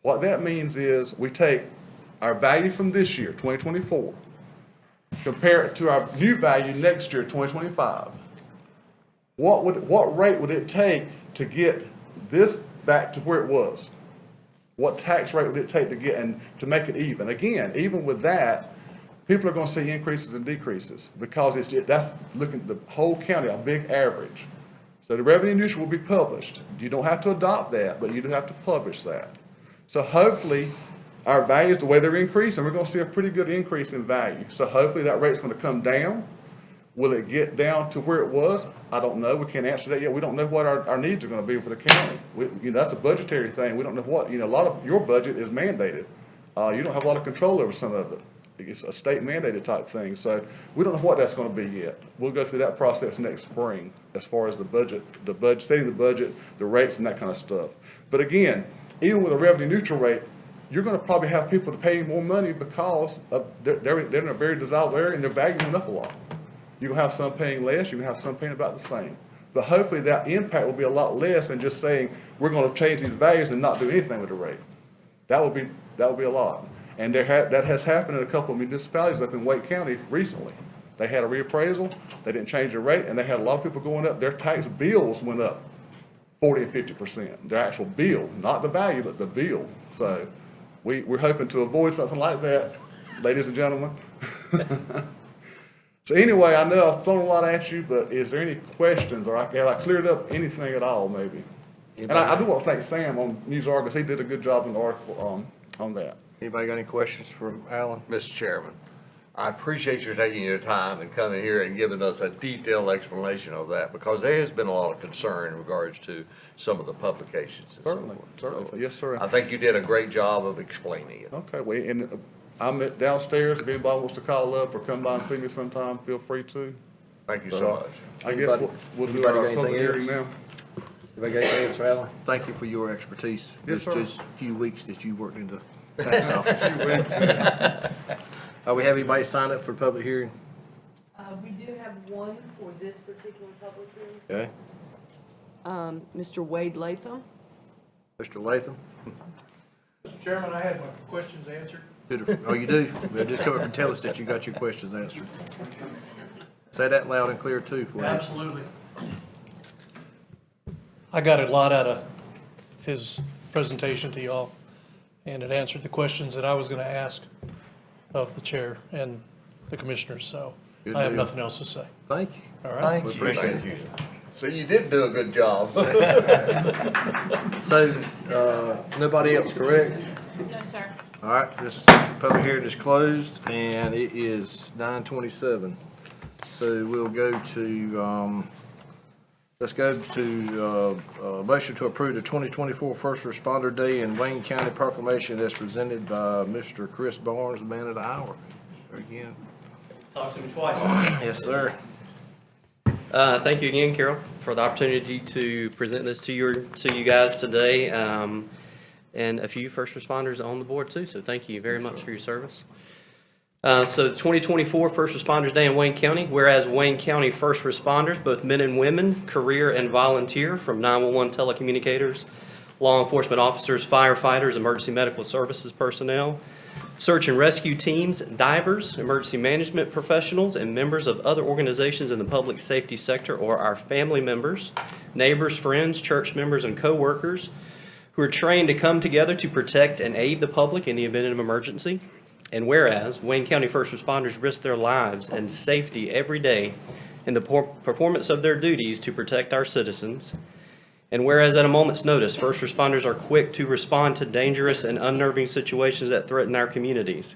Speaker 15: What that means is we take our value from this year, 2024, compare it to our new value next year, 2025. What rate would it take to get this back to where it was? What tax rate would it take to get, and to make it even? Again, even with that, people are gonna see increases and decreases, because that's looking at the whole county, a big average. So the revenue neutral will be published. You don't have to adopt that, but you do have to publish that. So hopefully, our values, the way they're increasing, we're gonna see a pretty good increase in value. So hopefully that rate's gonna come down. Will it get down to where it was? I don't know. We can't answer that yet. We don't know what our needs are gonna be for the county. That's a budgetary thing. We don't know what, a lot of your budget is mandated. You don't have a lot of control over some of it. It's a state mandated type thing. So we don't know what that's gonna be yet. We'll go through that process next spring as far as the budget, setting the budget, the rates and that kind of stuff. But again, even with a revenue neutral rate, you're gonna probably have people paying more money because of, they're in a very desirable area and they're valuing up a lot. You're gonna have some paying less, you're gonna have some paying about the same. But hopefully that impact will be a lot less than just saying, we're gonna change these values and not do anything with the rate. That would be a lot. And that has happened in a couple of municipalities up in Wake County recently. They had a reappraisal, they didn't change the rate, and they had a lot of people going up, their tax bills went up 40 and 50%. Their actual bill, not the value, but the bill. So we're hoping to avoid something like that, ladies and gentlemen. So anyway, I know I've thrown a lot at you, but is there any questions, or have I cleared up anything at all, maybe? And I do want to thank Sam on News Argus. He did a good job in the article on that.
Speaker 1: Anybody got any questions for Alan?
Speaker 2: Mr. Chairman, I appreciate you taking your time and coming here and giving us a detailed explanation of that, because there has been a lot of concern in regards to some of the publications and so
Speaker 15: Certainly,
Speaker 2: forth.
Speaker 15: certainly.
Speaker 2: So
Speaker 15: Yes, sir.
Speaker 2: I think you did a great job of explaining it.
Speaker 15: Okay, well, and I'm downstairs. If anybody wants to call up or come by and see me sometime, feel free to.
Speaker 2: Thank you
Speaker 15: But,
Speaker 2: so much.
Speaker 15: I guess we'll do
Speaker 1: Anybody got
Speaker 15: our
Speaker 1: anything
Speaker 15: public hearing
Speaker 1: else?
Speaker 15: now.
Speaker 1: Anybody got anything else for Alan? Thank you for your expertise.
Speaker 15: Yes, sir.
Speaker 1: It's just a few weeks that you worked in the tax office. We have anybody signed up for the public hearing?
Speaker 9: We do have one for this particular public hearing.
Speaker 1: Okay.
Speaker 9: Mr. Wade Latham.
Speaker 1: Mr. Latham?
Speaker 16: Mr. Chairman, I had my questions answered.
Speaker 1: Oh, you do? Well, just come up and tell us that you got your questions answered. Say that loud and clear too. Wade.
Speaker 16: Absolutely. I got a lot out of his presentation to y'all, and it answered the questions that I was gonna ask of the chair and the commissioners, so
Speaker 1: Good
Speaker 16: I have
Speaker 1: deal.
Speaker 16: nothing else to say.
Speaker 1: Thank you.
Speaker 16: All right?
Speaker 1: We appreciate you.
Speaker 2: So you did do a good job.
Speaker 1: So, nobody else, correct?
Speaker 12: No, sir.
Speaker 1: All right, this public hearing is closed, and it is 9:27. So we'll go to, let's go to, motion to approve the 2024 First Responder Day in Wayne County proclamation as presented by Mr. Chris Barnes, man of the hour. Again.
Speaker 13: Talk to me twice.
Speaker 1: Yes, sir.
Speaker 13: Thank you again, Carol, for the opportunity to present this to you guys today, and a few first responders on the board too, so thank you very much for your service. So 2024 First Responders Day in Wayne County, whereas Wayne County first responders, both men and women, career and volunteer, from 911 telecommunicators, law enforcement officers, firefighters, emergency medical services personnel, search and rescue teams, divers, emergency management professionals, and members of other organizations in the public safety sector, or our family members, neighbors, friends, church members, and co-workers who are trained to come together to protect and aid the public in the event of emergency. And whereas Wayne County first responders risk their lives and safety every day in the performance of their duties to protect our citizens. And whereas at a moment's notice, first responders are quick to respond to dangerous and unnerving situations that threaten our communities.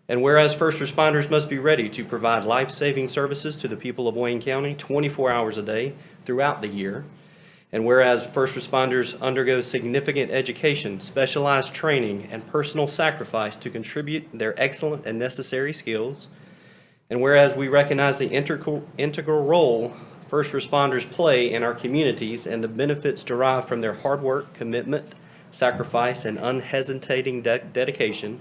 Speaker 13: And whereas first responders must be ready to provide life-saving services to the people of Wayne County 24 hours a day throughout the year. And whereas first responders undergo significant education, specialized training, and personal sacrifice to contribute their excellent and necessary skills. And whereas we recognize the integral role first responders play in our communities and the benefits derived from their hard work, commitment, sacrifice, and unhesitating dedication.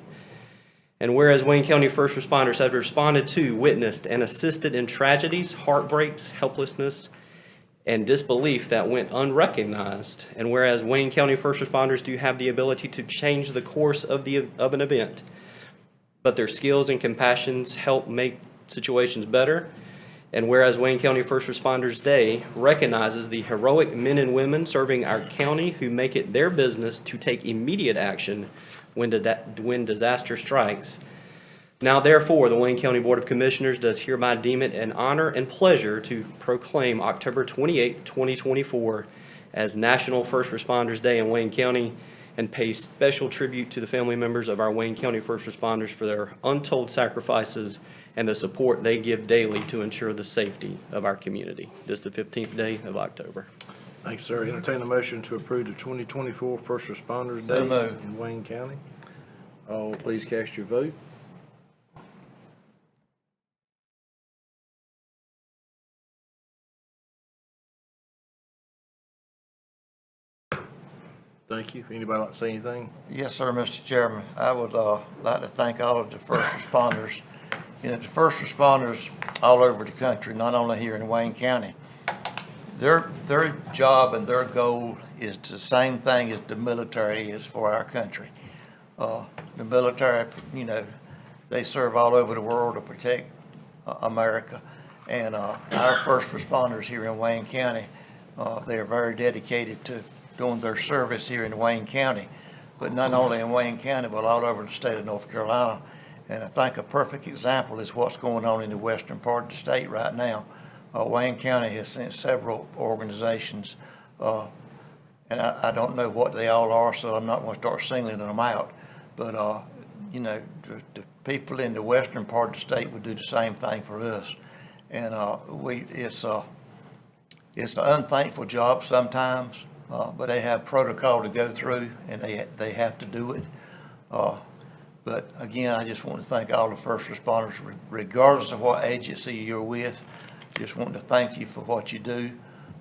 Speaker 13: And whereas Wayne County first responders have responded to, witnessed, and assisted in tragedies, heartbreaks, helplessness, and disbelief that went unrecognized. And whereas Wayne County first responders do have the ability to change the course of an event, but their skills and compassions help make situations better. And whereas Wayne County First Responders Day recognizes the heroic men and women serving our county who make it their business to take immediate action when disaster strikes. Now therefore, the Wayne County Board of Commissioners does hereby deem it an honor and pleasure to proclaim October 28, 2024 as National First Responders Day in Wayne County and pay special tribute to the family members of our Wayne County First Responders for their untold sacrifices and the support they give daily to ensure the safety of our community. This is the 15th day of October.
Speaker 1: Thanks, sir. Entertain a motion to approve the 2024 First Responders Day
Speaker 14: So moved.
Speaker 1: in Wayne County. All, please cast your vote. Thank you. Anybody like to say anything?
Speaker 14: Yes, sir, Mr. Chairman. I would like to thank all of the first responders. You know, the first responders all over the country, not only here in Wayne County. Their job and their goal is the same thing as the military is for our country. The military, you know, they serve all over the world to protect America. And our first responders here in Wayne County, they are very dedicated to doing their service here in Wayne County, but not only in Wayne County, but all over the state of North Carolina. And I think a perfect example is what's going on in the western part of the state right now. Wayne County has sent several organizations, and I don't know what they all are, so I'm not going to start singling them out. But, you know, the people in the western part of the state would do the same thing for us. And it's an unthankful job sometimes, but they have protocol to go through, and they have to do it. But again, I just want to thank all the first responders, regardless of what agency you're with. Just want to thank you for what you do.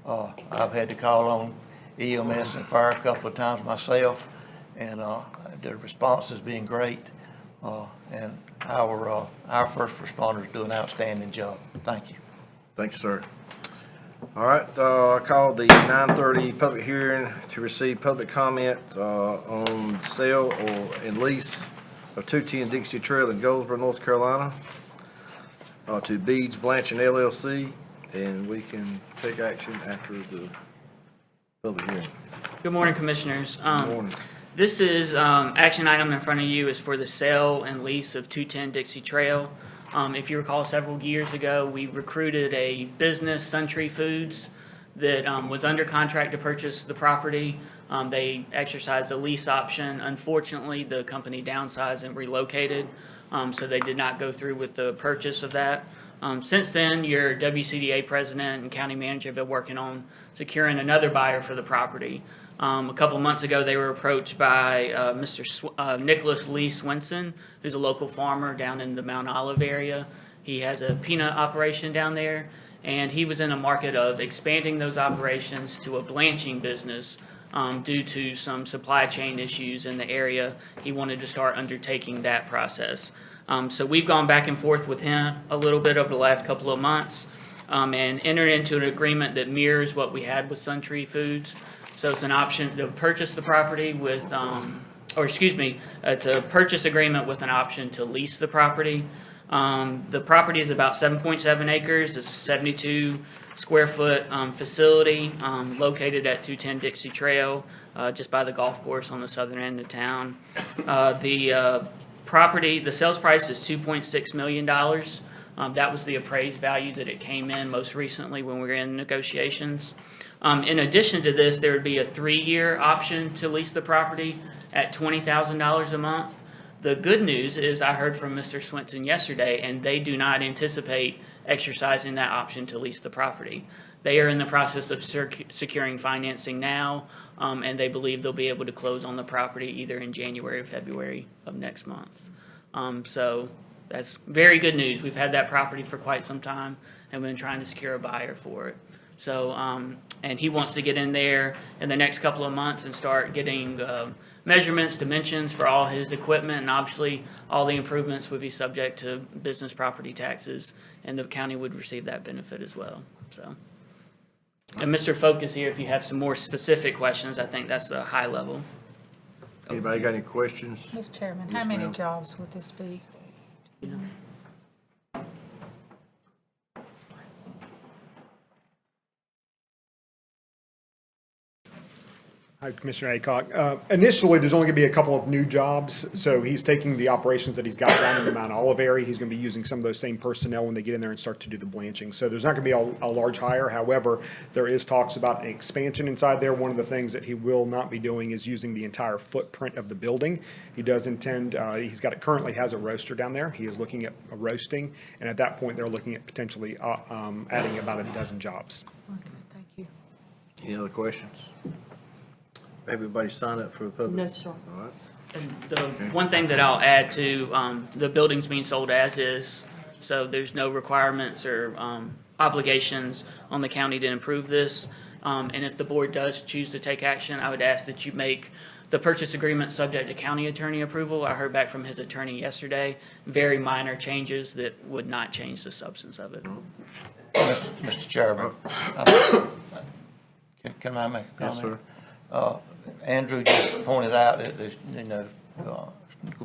Speaker 14: I've had to call on EMS and fire a couple of times myself, and the response has been great. And our first responders do an outstanding job. Thank you.
Speaker 1: Thanks, sir. All right, I call the 9:30 public hearing to receive public comment on sale and lease of 210 Dixie Trail in Goldsboro, North Carolina, to Beads Blanchard LLC, and we can take action after the public hearing.
Speaker 10: Good morning, Commissioners.
Speaker 1: Good morning.
Speaker 10: This is, action item in front of you is for the sale and lease of 210 Dixie Trail. If you recall, several years ago, we recruited a business, Suntree Foods, that was under contract to purchase the property. They exercised a lease option. Unfortunately, the company downsized and relocated, so they did not go through with the purchase of that. Since then, your WCDA president and county manager have been working on securing another buyer for the property. A couple months ago, they were approached by Mr. Nicholas Lee Swenson, who's a local farmer down in the Mount Olive area. He has a peanut operation down there, and he was in a market of expanding those operations to a blanching business. Due to some supply chain issues in the area, he wanted to start undertaking that process. So we've gone back and forth with him a little bit over the last couple of months, and entered into an agreement that mirrors what we had with Suntree Foods. So it's an option to purchase the property with, it's a purchase agreement with an option to lease the property. The property is about 7.7 acres. It's a 72 square foot facility located at 210 Dixie Trail, just by the golf course on the southern end of town. The sales price is $2.6 million. That was the appraised value that it came in most recently when we were in negotiations. In addition to this, there would be a 3-year option to lease the property at $20,000 a month. The good news is I heard from Mr. Swenson yesterday, and they do not anticipate exercising that option to lease the property. They are in the process of securing financing now, and they believe they'll be able to close on the property either in January or February of next month. So that's very good news. We've had that property for quite some time and been trying to secure a buyer for it. So, and he wants to get in there in the next couple of months and start getting measurements, dimensions for all his equipment, and obviously all the improvements would be subject to business property taxes, and the county would receive that benefit as well. So, and Mr. Folk is here if you have some more specific questions. I think that's the high level.
Speaker 1: Anybody got any questions?
Speaker 12: Mr. Chairman,
Speaker 1: Yes,
Speaker 12: how many
Speaker 1: ma'am.
Speaker 12: jobs would this be?
Speaker 17: Hi, Commissioner Aycock. Initially, there's only going to be a couple of new jobs, so he's taking the operations that he's got down in the Mount Olive area. He's going to be using some of those same personnel when they get in there and start to do the blanching. So there's not going to be a large hire. However, there is talks about an expansion inside there. One of the things that he will not be doing is using the entire footprint of the building. He does intend, currently has a roaster down there. He is looking at roasting, and at that point, they're looking at potentially adding about a dozen jobs.
Speaker 9: Okay, thank you.
Speaker 1: Any other questions? Everybody sign up for the public?
Speaker 9: No, sir.
Speaker 1: All right.
Speaker 10: And the one thing that I'll add to, the building's being sold as is, so there's no requirements or obligations on the county to improve this. And if the board does choose to take action, I would ask that you make the purchase agreement subject to county attorney approval. I heard back from his attorney yesterday, very minor changes that would not change the substance of it.
Speaker 14: Mr. Chairman, can I make a comment?
Speaker 1: Yes, sir.
Speaker 14: Andrew just pointed out that there's, will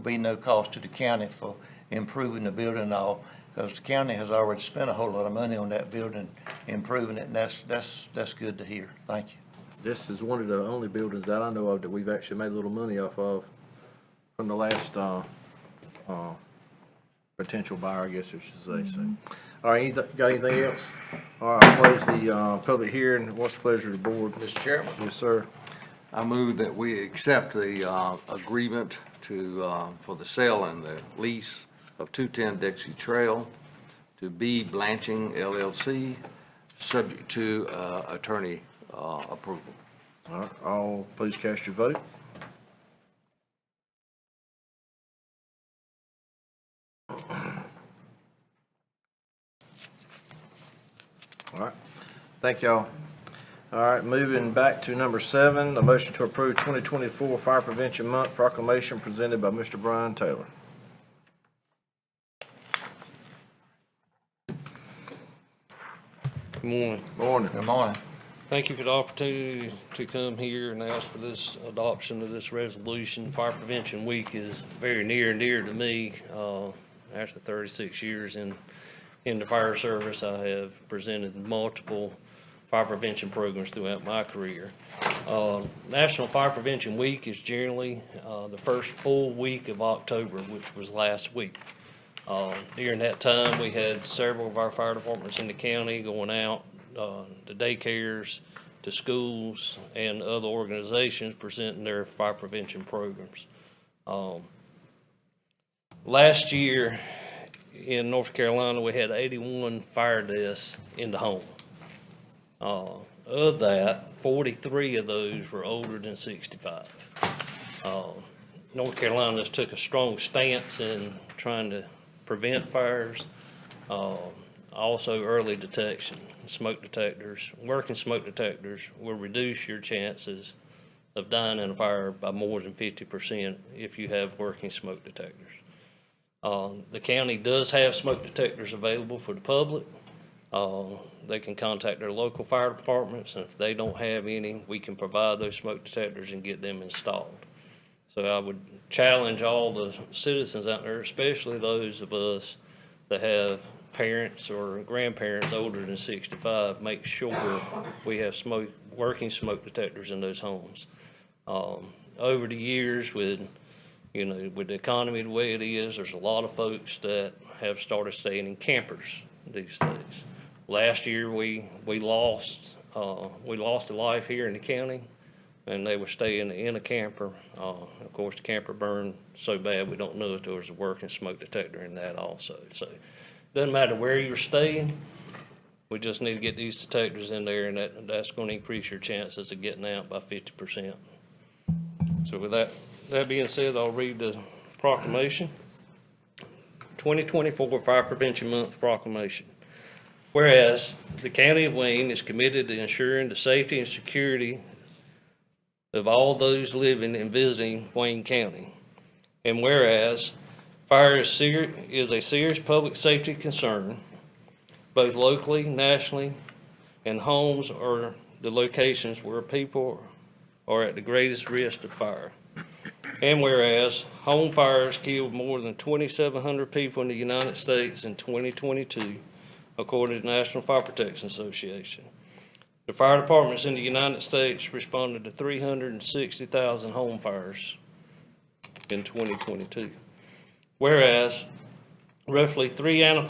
Speaker 14: be no cost to the county for improving the building and all, because the county has already spent a whole lot of money on that building, improving it, and that's good to hear. Thank you.
Speaker 1: This is one of the only buildings that I know of that we've actually made a little money off of from the last potential buyer, I guess I should say. So, all right, got anything else? All right, I'll close the public hearing. What's the pleasure of the board?
Speaker 2: Mr. Chairman,
Speaker 1: Yes, sir.
Speaker 2: I move that we accept the agreement for the sale and the lease of 210 Dixie Trail to B Blanching LLC, subject to attorney approval.
Speaker 1: All right, all please cast your vote. All right, thank y'all. All right, moving back to number 7, a motion to approve 2024 Fire Prevention Month proclamation presented by Mr. Brian Taylor.
Speaker 18: Good morning.
Speaker 1: Morning.
Speaker 14: Good morning.
Speaker 18: Thank you for the opportunity to come here and ask for this adoption of this resolution. Fire Prevention Week is very near and dear to me. After 36 years in the fire service, I have presented multiple fire prevention programs throughout my career. National Fire Prevention Week is generally the first full week of October, which was last week. During that time, we had several of our fire departments in the county going out to daycares, to schools, and other organizations presenting their fire prevention programs. Last year in North Carolina, we had 81 fire deaths in the home. Of that, 43 of those were older than 65. North Carolina took a strong stance in trying to prevent fires. Also early detection, smoke detectors. Working smoke detectors will reduce your chances of dying in a fire by more than 50% if you have working smoke detectors. The county does have smoke detectors available for the public. They can contact their local fire departments, and if they don't have any, we can provide those smoke detectors and get them installed. So I would challenge all the citizens out there, especially those of us that have parents or grandparents older than 65, make sure we have working smoke detectors in those homes. Over the years, with the economy the way it is, there's a lot of folks that have started staying in campers these days. Last year, we lost a life here in the county, and they were staying in a camper. Of course, the camper burned so bad we don't know if there was a working smoke detector in that also. So it doesn't matter where you're staying, we just need to get these detectors in there, and that's going to increase your chances of getting out by 50%. So with that being said, I'll read the proclamation. 2024 Fire Prevention Month proclamation. Whereas the County of Wayne is committed to ensuring the safety and security of all those living and visiting Wayne County. And whereas fire is a serious public safety concern, both locally, nationally, and homes are the locations where people are at the greatest risk of fire. And whereas home fires killed more than 2,700 people in the United States in 2022, according to the National Fire Protection Association. The fire departments in the United States responded to 360,000 home fires in 2022. Whereas roughly 3 out of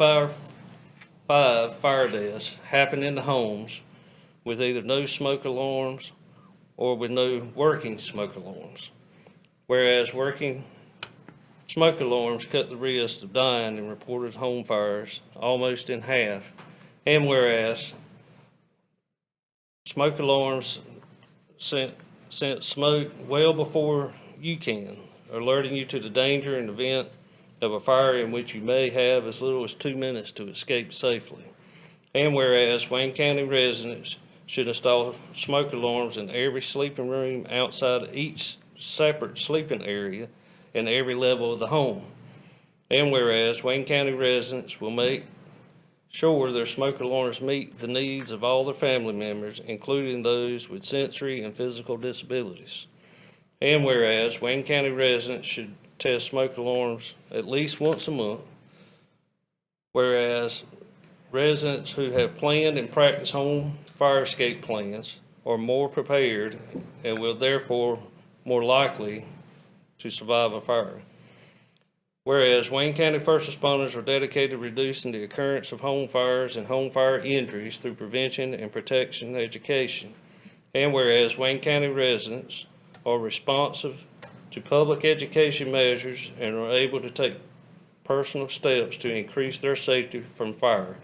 Speaker 18: 5 fire deaths happen in the homes with either no smoke alarms or with no working smoke alarms. Whereas working smoke alarms cut the risk of dying in reported home fires almost in half. And whereas smoke alarms sense smoke well before you can, alerting you to the danger and event of a fire in which you may have as little as 2 minutes to escape safely. And whereas Wayne County residents should install smoke alarms in every sleeping room outside each separate sleeping area in every level of the home. And whereas Wayne County residents will make sure their smoke alarms meet the needs of all their family members, including those with sensory and physical disabilities. And whereas Wayne County residents should test smoke alarms at least once a month. Whereas residents who have planned and practiced home fire escape plans are more prepared and will therefore more likely to survive a fire. Whereas Wayne County first responders are dedicated to reducing the occurrence of home fires and home fire injuries through prevention and protection education. And whereas Wayne County residents are responsive to public education measures and are able to take personal steps to increase their safety from fire,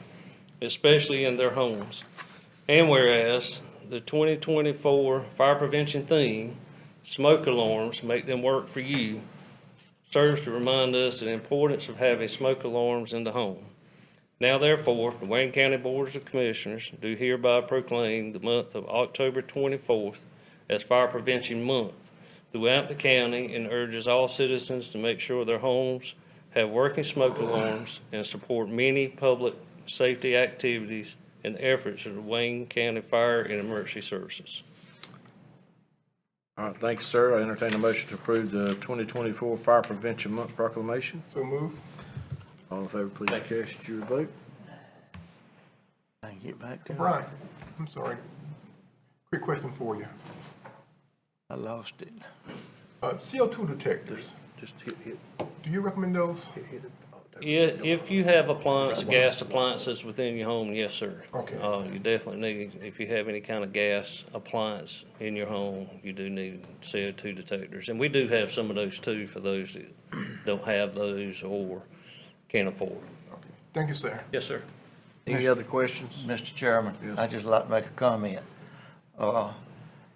Speaker 18: especially in their homes. And whereas the 2024 fire prevention theme, smoke alarms make them work for you, serves to remind us of the importance of having smoke alarms in the home. Now therefore, the Wayne County Board of Commissioners do hereby proclaim the month of October 24th as Fire Prevention Month throughout the county and urges all citizens to make sure their homes have working smoke alarms and support many public safety activities and efforts of the Wayne County Fire and Emergency Services.
Speaker 1: All right, thank you, sir. I entertain a motion to approve the 2024 Fire Prevention Month proclamation.
Speaker 3: So move.
Speaker 1: All in favor, please cast your vote.
Speaker 14: I can get back to it.
Speaker 3: Brian, I'm sorry. Quick question for you.
Speaker 14: I lost it.
Speaker 3: CO2 detectors,
Speaker 1: Just hit.
Speaker 3: do you recommend those?
Speaker 18: Yeah, if you have gas appliances within your home, yes, sir.
Speaker 3: Okay.
Speaker 18: You definitely need, if you have any kind of gas appliance in your home, you do need CO2 detectors. And we do have some of those too for those that don't have those or can't afford.
Speaker 3: Okay. Thank you, sir.
Speaker 18: Yes, sir.
Speaker 1: Any other questions?
Speaker 14: Mr. Chairman, I'd just like to make a comment.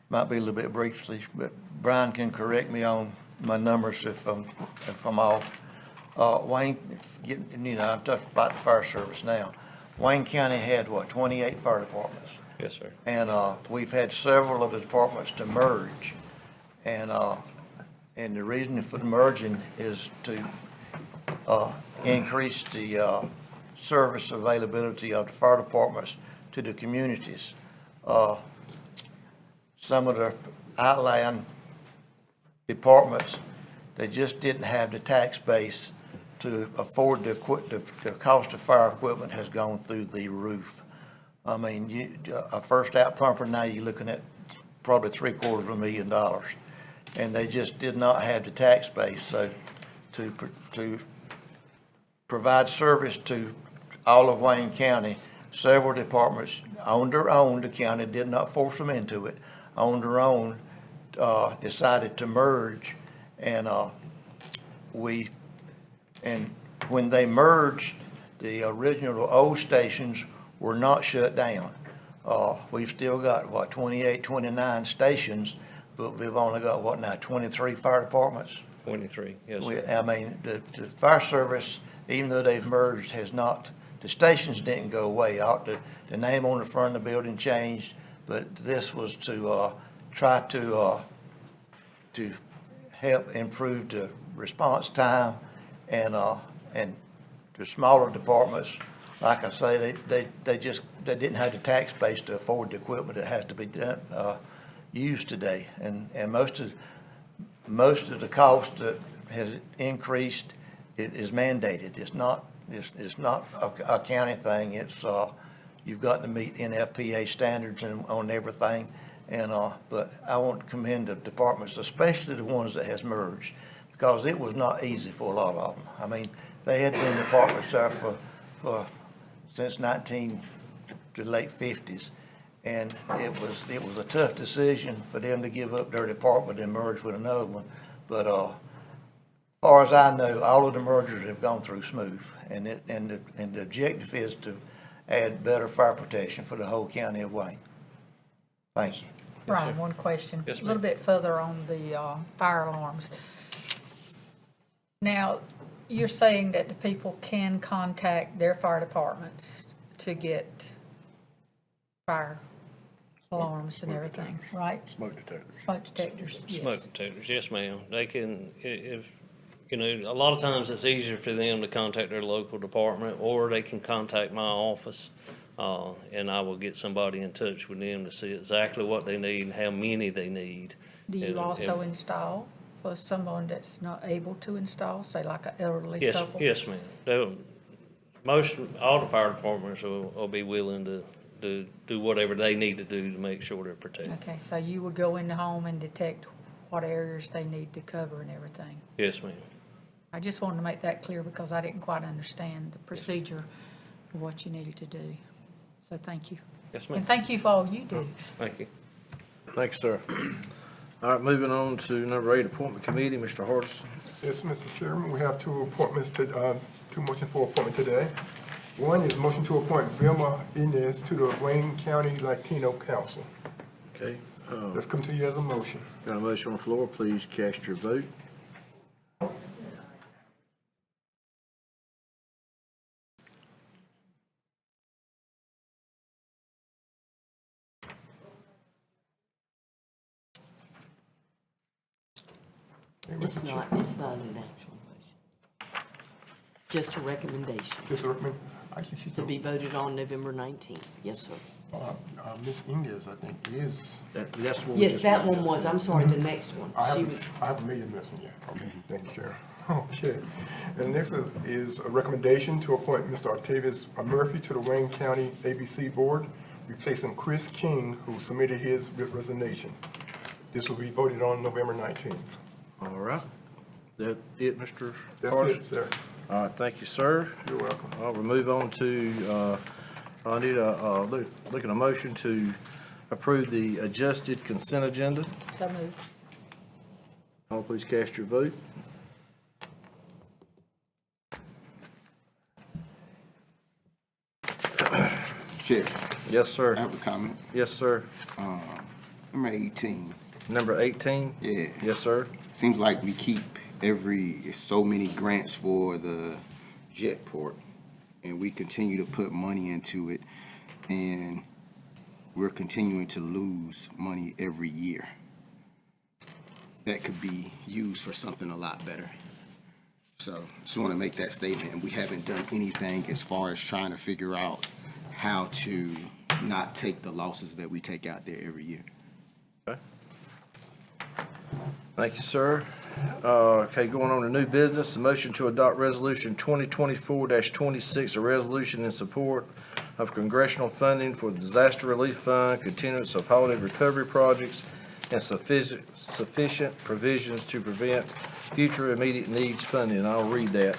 Speaker 14: Might be a little bit briefly, but Brian can correct me on my numbers if I'm off. Wayne, I'm talking about the fire service now. Wayne County had, 28 fire departments?
Speaker 18: Yes, sir.
Speaker 14: And we've had several of the departments to merge. And the reason for the merging is to increase the service availability of the fire departments to the communities. Some of the outlying departments, they just didn't have the tax base to afford the cost of fire equipment has gone through the roof. I mean, a first out pumper now, you're looking at probably $750,000. And they just did not have the tax base. So to provide service to all of Wayne County, several departments on their own, the county did not force them into it, on their own, decided to merge. And when they merged, the original old stations were not shut down. We've still got, 28, 29 stations, but we've only got, 23 fire departments?
Speaker 18: 23, yes, sir.
Speaker 14: I mean, the fire service, even though they've merged, has not, the stations didn't go away. The name on the front of the building changed, but this was to try to help improve the response time and the smaller departments, like I say, they didn't have the tax base to afford the equipment that has to be done, used today. And most of the cost that has increased is mandated. It's not a county thing. It's you've got to meet NFPA standards and on everything. And, but I want to commend the departments, especially the ones that has merged, because it was not easy for a lot of them. I mean, they had been departments there since the late 50s. And it was a tough decision for them to give up their department and merge with another one. But, as far as I know, all of the mergers have gone through smooth. And the objective is to add better fire protection for the whole county of Wayne. Thank you.
Speaker 12: Brian, one question.
Speaker 18: Yes,
Speaker 12: A little bit further on the fire alarms. Now, you're saying that the people can contact their fire departments to get fire alarms and everything, right?
Speaker 3: Smoke detectors.
Speaker 12: Smoke detectors, yes.
Speaker 18: Smoke detectors, yes, ma'am. They can, you know, a lot of times it's easier for them to contact their local department, or they can contact my office, and I will get somebody in touch with them to see exactly what they need and how many they need.
Speaker 12: Do you
Speaker 18: And-
Speaker 12: also
Speaker 18: and-
Speaker 12: install for someone that's not able to install, say like an elderly
Speaker 18: Yes,
Speaker 12: couple?
Speaker 18: yes, ma'am. All the fire departments will be willing to do whatever they need to do to make sure they're protected.
Speaker 12: Okay, so you would go in the home and detect what areas they need to cover and everything?
Speaker 18: Yes, ma'am.
Speaker 12: I just wanted to make that clear because I didn't quite understand the procedure of what you needed to do. So thank you.
Speaker 18: Yes, ma'am.
Speaker 12: And thank you for all you do.
Speaker 18: Thank you.
Speaker 1: Thanks, sir. All right, moving on to number 8, Appointment Committee, Mr. Hardison.
Speaker 3: Yes, Mr. Chairman, we have two appointments two motions for appointment today. One is motion to appoint Vilma Inez to the Wayne County Latino Council.
Speaker 1: Okay,
Speaker 3: Let's come to you as a motion.
Speaker 1: got a motion on the floor, please cast your vote.
Speaker 9: It's not an actual motion. Just a recommendation
Speaker 3: Just a recommend, actually, she's,
Speaker 9: to be voted on November 19th. Yes, sir.
Speaker 3: Ms. Inez, I think, is.
Speaker 1: That's what we
Speaker 9: Yes,
Speaker 1: just-
Speaker 9: that one was, I'm sorry, the next one. She was,
Speaker 3: I have a million missing, yeah. Okay, thank you, Sharon. Okay. And the next is a recommendation to appoint Mr. Octavius Murphy to the Wayne County ABC Board, replacing Chris King, who submitted his resignation. This will be voted on November 19th.
Speaker 1: All right. That it, Mr.
Speaker 3: That's
Speaker 1: Hardison?
Speaker 3: it, sir.
Speaker 1: All right, thank you, sir.
Speaker 3: You're welcome.
Speaker 1: We'll move on to, I need look at a motion to approve the adjusted consent agenda.
Speaker 12: So moved.
Speaker 1: All please cast your vote.
Speaker 19: Chair,
Speaker 1: Yes, sir.
Speaker 19: I have a comment.
Speaker 1: Yes, sir.
Speaker 19: Number 18.
Speaker 1: Number 18?
Speaker 19: Yeah.
Speaker 1: Yes, sir.
Speaker 19: Seems like we keep so many grants for the Jetport, and we continue to put money into it, and we're continuing to lose money every year. That could be used for something a lot better. So just want to make that statement, and we haven't done anything as far as trying to figure out how to not take the losses that we take out there every year.
Speaker 1: Okay. Thank you, sir. Okay, going on to new business, the motion to adopt resolution 2024-26, a resolution in support of congressional funding for the disaster relief fund, continuance of holiday recovery projects, and sufficient provisions to prevent future immediate needs funding. And I'll read that.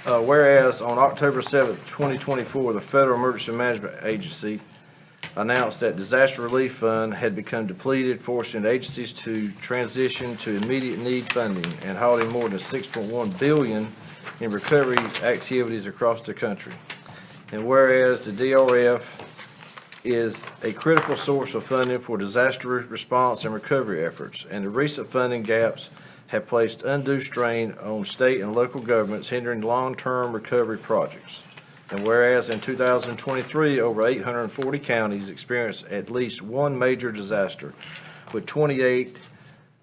Speaker 1: Whereas on October 7th, 2024, the Federal Emergency Management Agency announced that disaster relief fund had become depleted, forcing agencies to transition to immediate need funding and halting more than $6.1 billion in recovery activities across the country. And whereas the DRF is a critical source of funding for disaster response and recovery efforts, and the recent funding gaps have placed undue strain on state and local governments, hindering long-term recovery projects. And whereas in 2023, over 840 counties experienced at least one major disaster, with 28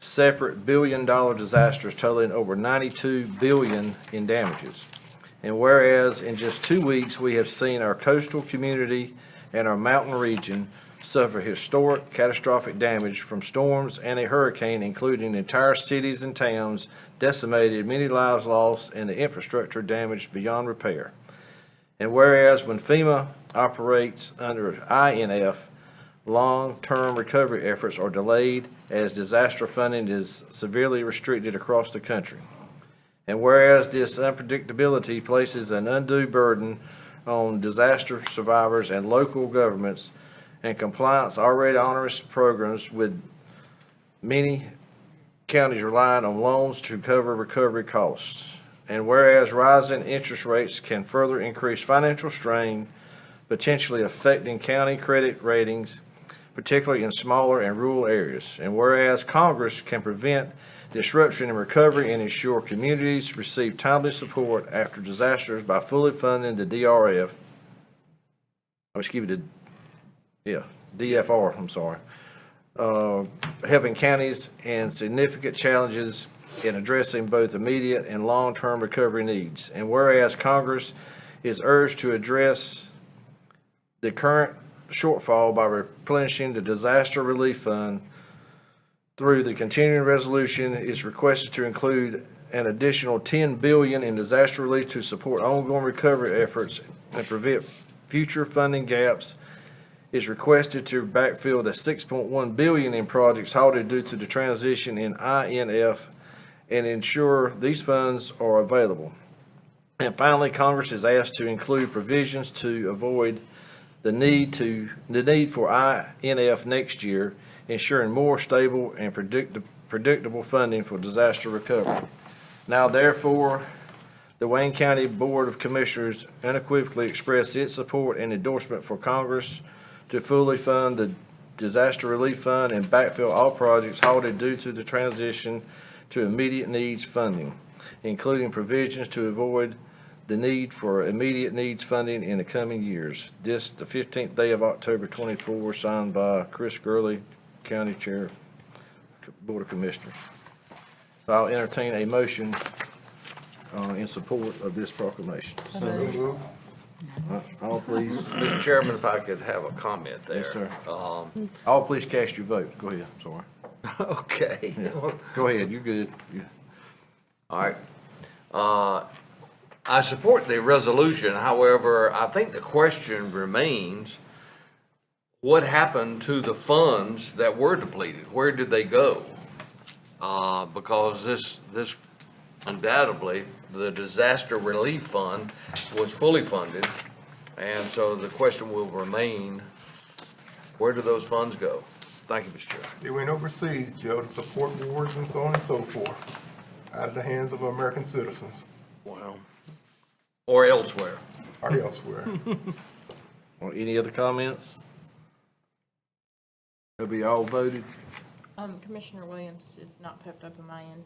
Speaker 1: separate billion-dollar disasters totaling over $92 billion in damages. And whereas in just 2 weeks, we have seen our coastal community and our mountain region suffer historic catastrophic damage from storms and a hurricane, including entire cities and towns decimated, many lives lost, and the infrastructure damaged beyond repair. And whereas when FEMA operates under INF, long-term recovery efforts are delayed as disaster funding is severely restricted across the country. And whereas this unpredictability places an undue burden on disaster survivors and local governments and compliance already onerous programs, with many counties relying on loans to cover recovery costs. And whereas rising interest rates can further increase financial strain, potentially affecting county credit ratings, particularly in smaller and rural areas. And whereas Congress can prevent disruption in recovery and ensure communities receive timely support after disasters by fully funding the DRF. DFR, I'm sorry. Helping counties and significant challenges in addressing both immediate and long-term recovery needs. And whereas Congress is urged to address the current shortfall by replenishing the disaster relief fund through the continuing resolution, is requested to include an additional $10 billion in disaster relief to support ongoing recovery efforts and prevent future funding gaps. Is requested to backfill the $6.1 billion in projects halted due to the transition in INF and ensure these funds are available. And finally, Congress is asked to include provisions to avoid the need for INF next year, ensuring more stable and predictable funding for disaster recovery. Now therefore, the Wayne County Board of Commissioners unequivocally express its support and endorsement for Congress to fully fund the disaster relief fund and backfill all projects halted due to the transition to immediate needs funding, including provisions to avoid the need for immediate needs funding in the coming years. This, the 15th day of October 24, signed by Chris Gurley, County Chair, Board of Commissioners. So I'll entertain a motion in support of this proclamation. All please.
Speaker 2: Mr. Chairman, if I could have a comment there.
Speaker 1: Yes, sir. All please cast your vote. Go ahead, I'm sorry.
Speaker 2: Okay.
Speaker 1: Yeah. Go ahead, you're good. Yeah.
Speaker 2: All right. I support the resolution. However, I think the question remains, what happened to the funds that were depleted? Where did they go? Because this undoubtedly, the disaster relief fund was fully funded. And so the question will remain, where do those funds go? Thank you, Mr. Chair.
Speaker 3: They went overseas, Joe, to support wars and so on and so forth, out of the hands of American citizens.
Speaker 2: Wow. Or elsewhere.
Speaker 3: Or elsewhere.
Speaker 1: Or any other comments? Have we all voted?
Speaker 20: Commissioner Williams is not popped up on my end.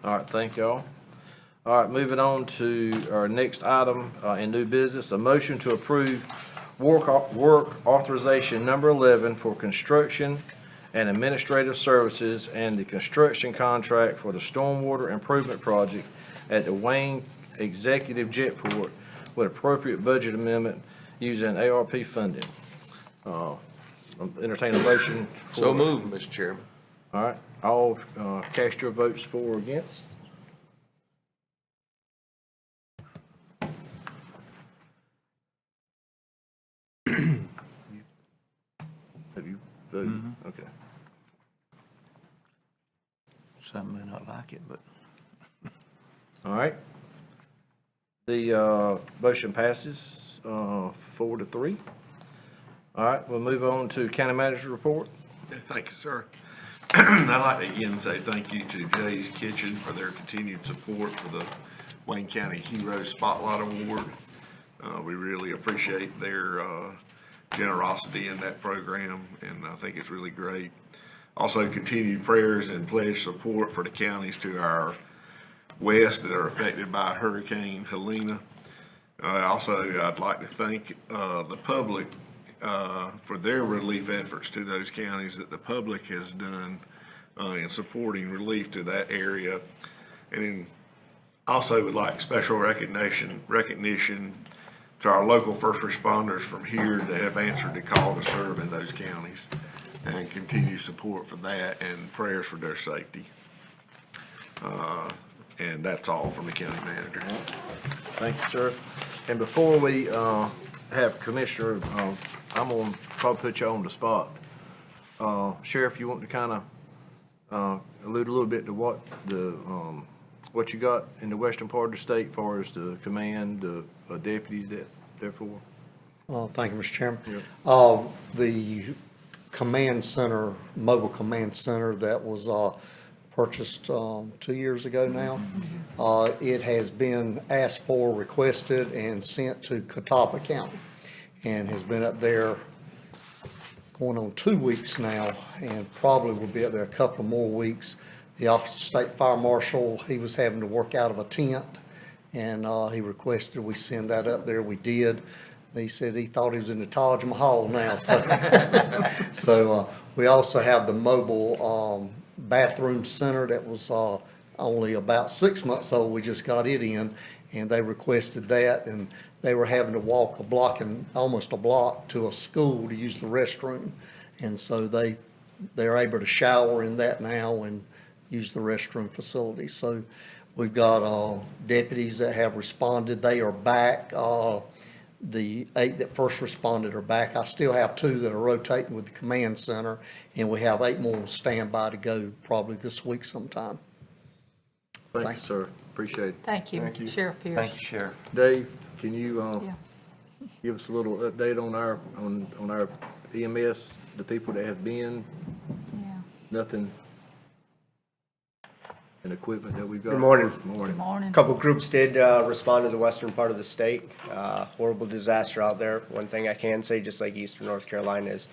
Speaker 1: All right, thank y'all. All right, moving on to our next item in new business, a motion to approve work authorization number 11 for construction and administrative services and the construction contract for the stormwater improvement project at the Wayne Executive Jetport with appropriate budget amendment using ARP funding. Entertain a motion.
Speaker 2: So moved, Mr. Chairman.
Speaker 1: All right, all cast your votes for or against. Have you voted? Okay.
Speaker 14: Some may not like it, but.
Speaker 1: All right. The motion passes 4-3. All right, we'll move on to county manager's report.
Speaker 3: Thank you, sir. I'd like to again say thank you to Jay's Kitchen for their continued support for the Wayne County Hero Spotlight Award. We really appreciate their generosity in that program, and I think it's really great. Also, continued prayers and pledge support for the counties to our west that are affected by Hurricane Helena. Also, I'd like to thank the public for their relief efforts to those counties that the public has done in supporting relief to that area. And then also would like special recognition to our local first responders from here that have answered the call to serve in those counties, and continue support for that and prayers for their safety. And that's all from the county manager.
Speaker 1: Thank you, sir. And before we have Commissioner, I'm gonna probably put you on the spot. Sheriff, you want to kind of allude a little bit to what you got in the western part of the state as far as the command, the deputies that therefore?
Speaker 21: Well, thank you, Mr. Chairman.
Speaker 1: Yeah.
Speaker 21: The command center, mobile command center that was purchased 2 years ago now, it has been asked for, requested, and sent to Catawba County, and has been up there going on 2 weeks now, and probably will be up there a couple more weeks. The Office of State Fire Marshal, he was having to work out of a tent, and he requested we send that up there. We did. He said he thought he was in the Taj Mahal now. So we also have the mobile bathroom center that was only about 6 months old. We just got it in, and they requested that, and they were having to walk almost a block to a school to use the restroom. And so they're able to shower in that now and use the restroom facility. So we've got deputies that have responded. They are back. The 8 that first responded are back. I still have 2 that are rotating with the command center, and we have 8 more on standby to go probably this week sometime.
Speaker 1: Thank you, sir. Appreciate it.
Speaker 12: Thank you, Sheriff Pierce.
Speaker 14: Thank you, Sheriff.
Speaker 1: Dave, can you
Speaker 12: Yeah.
Speaker 1: give us a little update on our EMS, the people that have been?
Speaker 12: Yeah.
Speaker 1: Nothing and equipment that we've got?
Speaker 22: Good morning.
Speaker 1: Morning.
Speaker 12: Morning.
Speaker 22: A couple groups did respond to the western part of the state. Horrible disaster out there. One thing I can say, just like Eastern North Carolina, is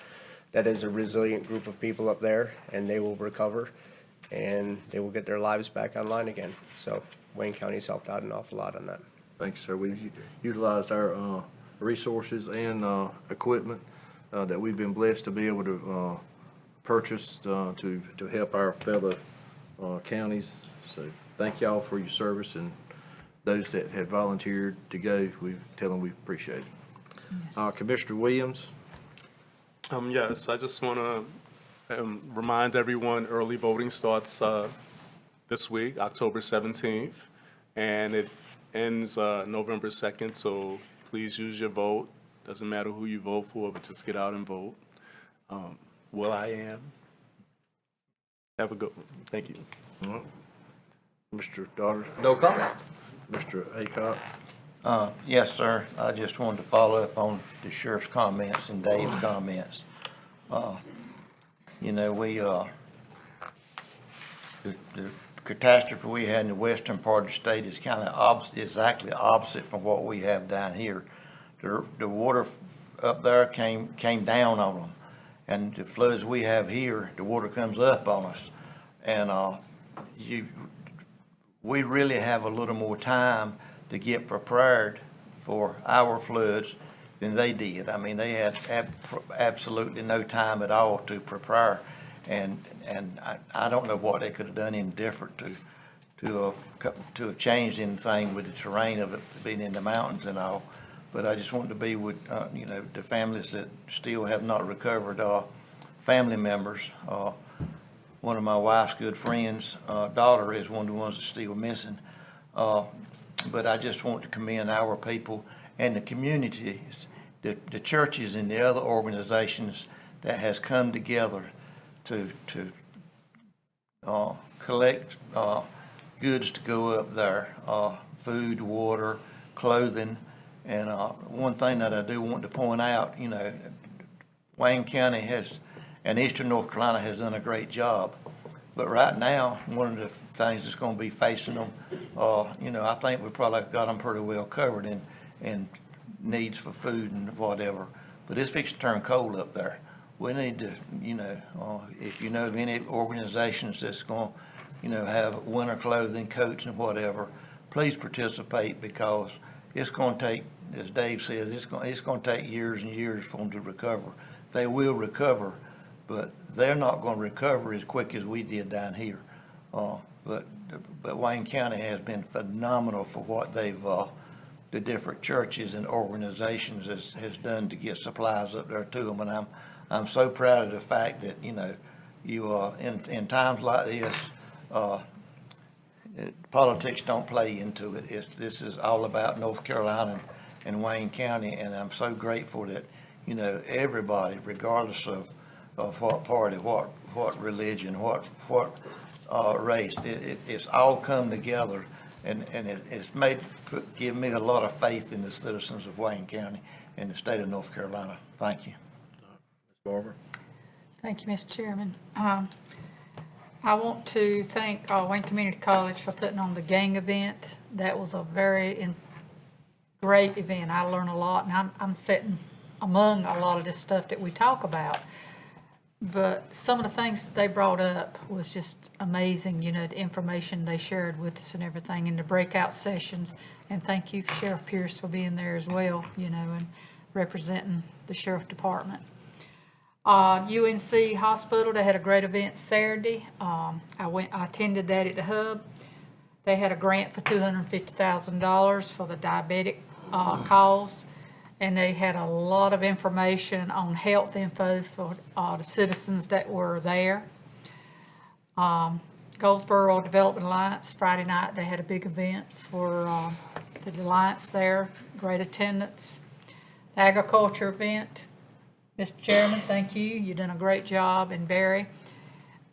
Speaker 22: that is a resilient group of people up there, and they will recover, and they will get their lives back online again. So Wayne County's helped out an awful lot on that.
Speaker 1: Thanks, sir. We've utilized our resources and equipment that we've been blessed to be able to purchase to help our fellow counties. So thank y'all for your service, and those that had volunteered to go, we tell them we appreciate it. Commissioner Williams?
Speaker 23: Yes, I just want to remind everyone, early voting starts this week, October 17th, and it ends November 2nd, so please use your vote. Doesn't matter who you vote for, but just get out and vote. Will I am. Have a good one. Thank you.
Speaker 1: All right. Mr. Daughter?
Speaker 2: No comment.
Speaker 1: Mr. Aycock?
Speaker 14: Yes, sir. I just wanted to follow up on the sheriff's comments and Dave's comments. You know, the catastrophe we had in the western part of the state is kind of exactly opposite from what we have down here. The water up there came down on them, and the floods we have here, the water comes up on us. And we really have a little more time to get prepared for our floods than they did. I mean, they had absolutely no time at all to prepare, and I don't know what they could have done any different to have changed anything with the terrain of it being in the mountains and all. But I just wanted to be with you know, the families that still have not recovered, family members. One of my wife's good friends' daughter is one of the ones that's still missing. But I just want to commend our people and the communities, the churches and the other organizations that has come together to collect goods to go up there, food, water, clothing. And one thing that I do want to point out, you know, Wayne County and Eastern North Carolina has done a great job. But right now, one of the things that's going to be facing them, you know, I think we probably got them pretty well covered in needs for food and whatever. But it's fixing to turn cold up there. We need to, you know, if you know of any organizations that's going to, you know, have winter clothing, coats and whatever, please participate, because it's going to take, as Dave said, it's going to take years and years for them to recover. They will recover, but they're not going to recover as quick as we did down here. But Wayne County has been phenomenal for what they've, the different churches and organizations has done to get supplies up there to them. And I'm so proud of the fact that, you know, you in times like this, Politics don't play into it. This is all about North Carolina and Wayne County, and I'm so grateful that, you know, everybody, regardless of what party, what religion, what race, it's all come together, and it's give me a lot of faith in the citizens of Wayne County and the state of North Carolina. Thank you.
Speaker 1: Ms. Barber?
Speaker 12: Thank you, Mr. Chairman. I want to thank Wayne Community College for putting on the gang event. That was a very great event. I learned a lot, and I'm sitting among a lot of this stuff that we talk about. But some of the things that they brought up was just amazing, you know, the information they shared with us and everything in the breakout sessions. And thank you, Sheriff Pierce, for being there as well, you know, and representing the Sheriff Department. UNC Hospital, they had a great event Saturday. I attended that at the Hub. They had a grant for $250,000 for the diabetic cause, and they had a lot of information on health info for the citizens that were there. Goldsboro Development Alliance, Friday night, they had a big event for the Alliance there, great attendance. The agriculture event, Mr. Chairman, thank you. You've done a great job in Barry.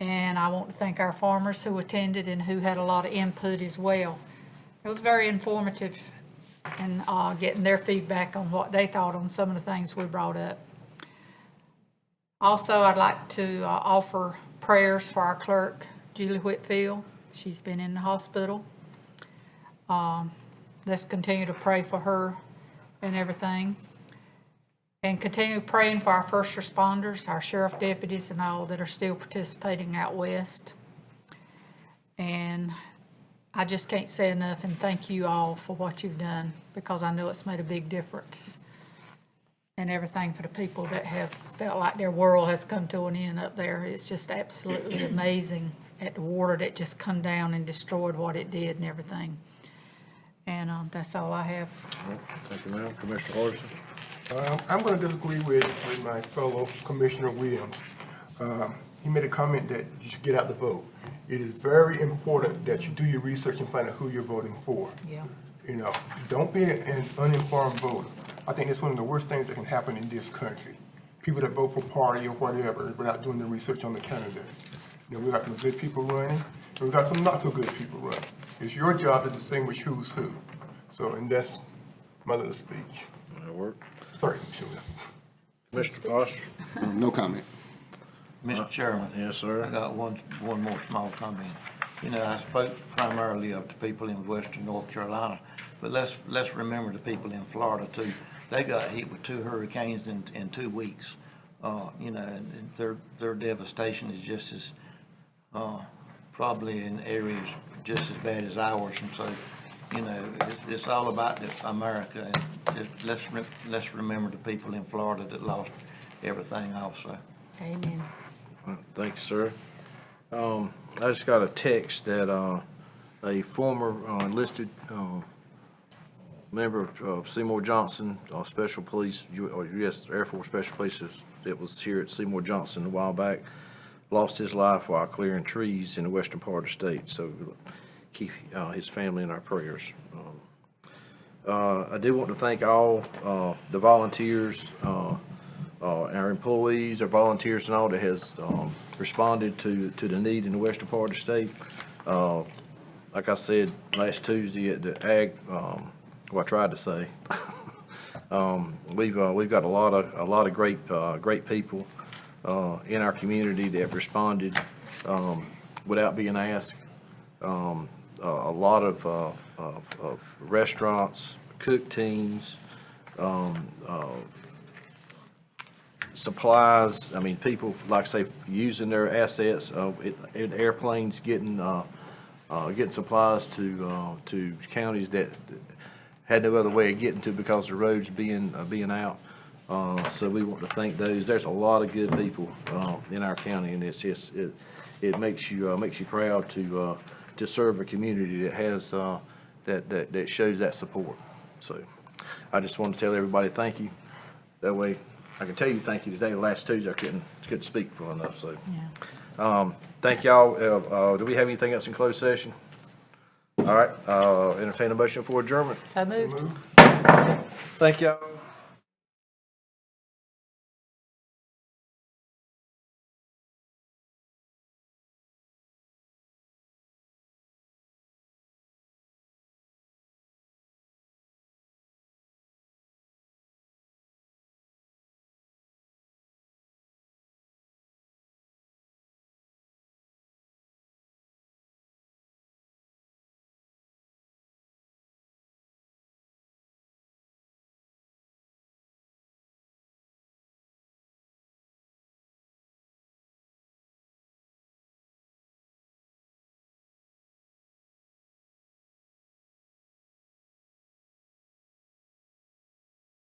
Speaker 12: And I want to thank our farmers who attended and who had a lot of input as well. It was very informative in getting their feedback on what they thought on some of the things we brought up. Also, I'd like to offer prayers for our clerk, Julie Whitfield. She's been in the hospital. Let's continue to pray for her and everything. And continue praying for our first responders, our sheriff deputies, and all that are still participating out west. And I just can't say enough, and thank you all for what you've done, because I know it's made a big difference and everything for the people that have felt like their world has come to an end up there. It's just absolutely amazing at the water that just come down and destroyed what it did and everything. And that's all I have.
Speaker 1: Thank you, ma'am. Commissioner Larson?
Speaker 4: I'm going to disagree with my fellow Commissioner Williams. He made a comment that you should get out the vote. It is very important that you do your research and find out who you're voting for.
Speaker 12: Yeah.
Speaker 4: You know, don't be an uninformed voter. I think that's one of the worst things that can happen in this country. People that vote for party or whatever without doing the research on the candidates. You know, we got some good people running, and we got some not so good people running. It's your job to distinguish who's who. So, and that's my little speech.
Speaker 1: That'll work.
Speaker 4: Sorry, Commissioner.
Speaker 1: Mr. Foster?
Speaker 19: No comment.
Speaker 14: Mr. Chairman.
Speaker 1: Yes, sir.
Speaker 14: I got one more small comment. You know, I spoke primarily of the people in western North Carolina, but let's remember the people in Florida too. They got hit with 2 hurricanes in 2 weeks. You know, and their devastation is just as probably in areas just as bad as ours. And so, you know, it's all about America. And just let's remember the people in Florida that lost everything also.
Speaker 12: Amen.
Speaker 1: Thank you, sir. I just got a text that a former enlisted member of Seymour Johnson, Special Police, U.S. Air Force Special Police, that was here at Seymour Johnson a while back, lost his life while clearing trees in the western part of the state. So keep his family in our prayers. I do want to thank all the volunteers, our employees, our volunteers and all that has responded to the need in the western part of the state. Like I said last Tuesday at the ag, I tried to say, we've got a lot of great people in our community that have responded without being asked. A lot of restaurants, cook teams, supplies. I mean, people, like I say, using their assets, airplanes getting supplies to counties that had no other way of getting to because the roads being out. So we want to thank those. There's a lot of good people in our county, and it makes you proud to serve a community that has that shows that support. So I just want to tell everybody thank you. That way I can tell you thank you today. Last Tuesday I couldn't speak for enough. So thank y'all. Do we have anything else in closed session? All right, entertain a motion for adjournment.
Speaker 12: So moved.
Speaker 1: Thank y'all.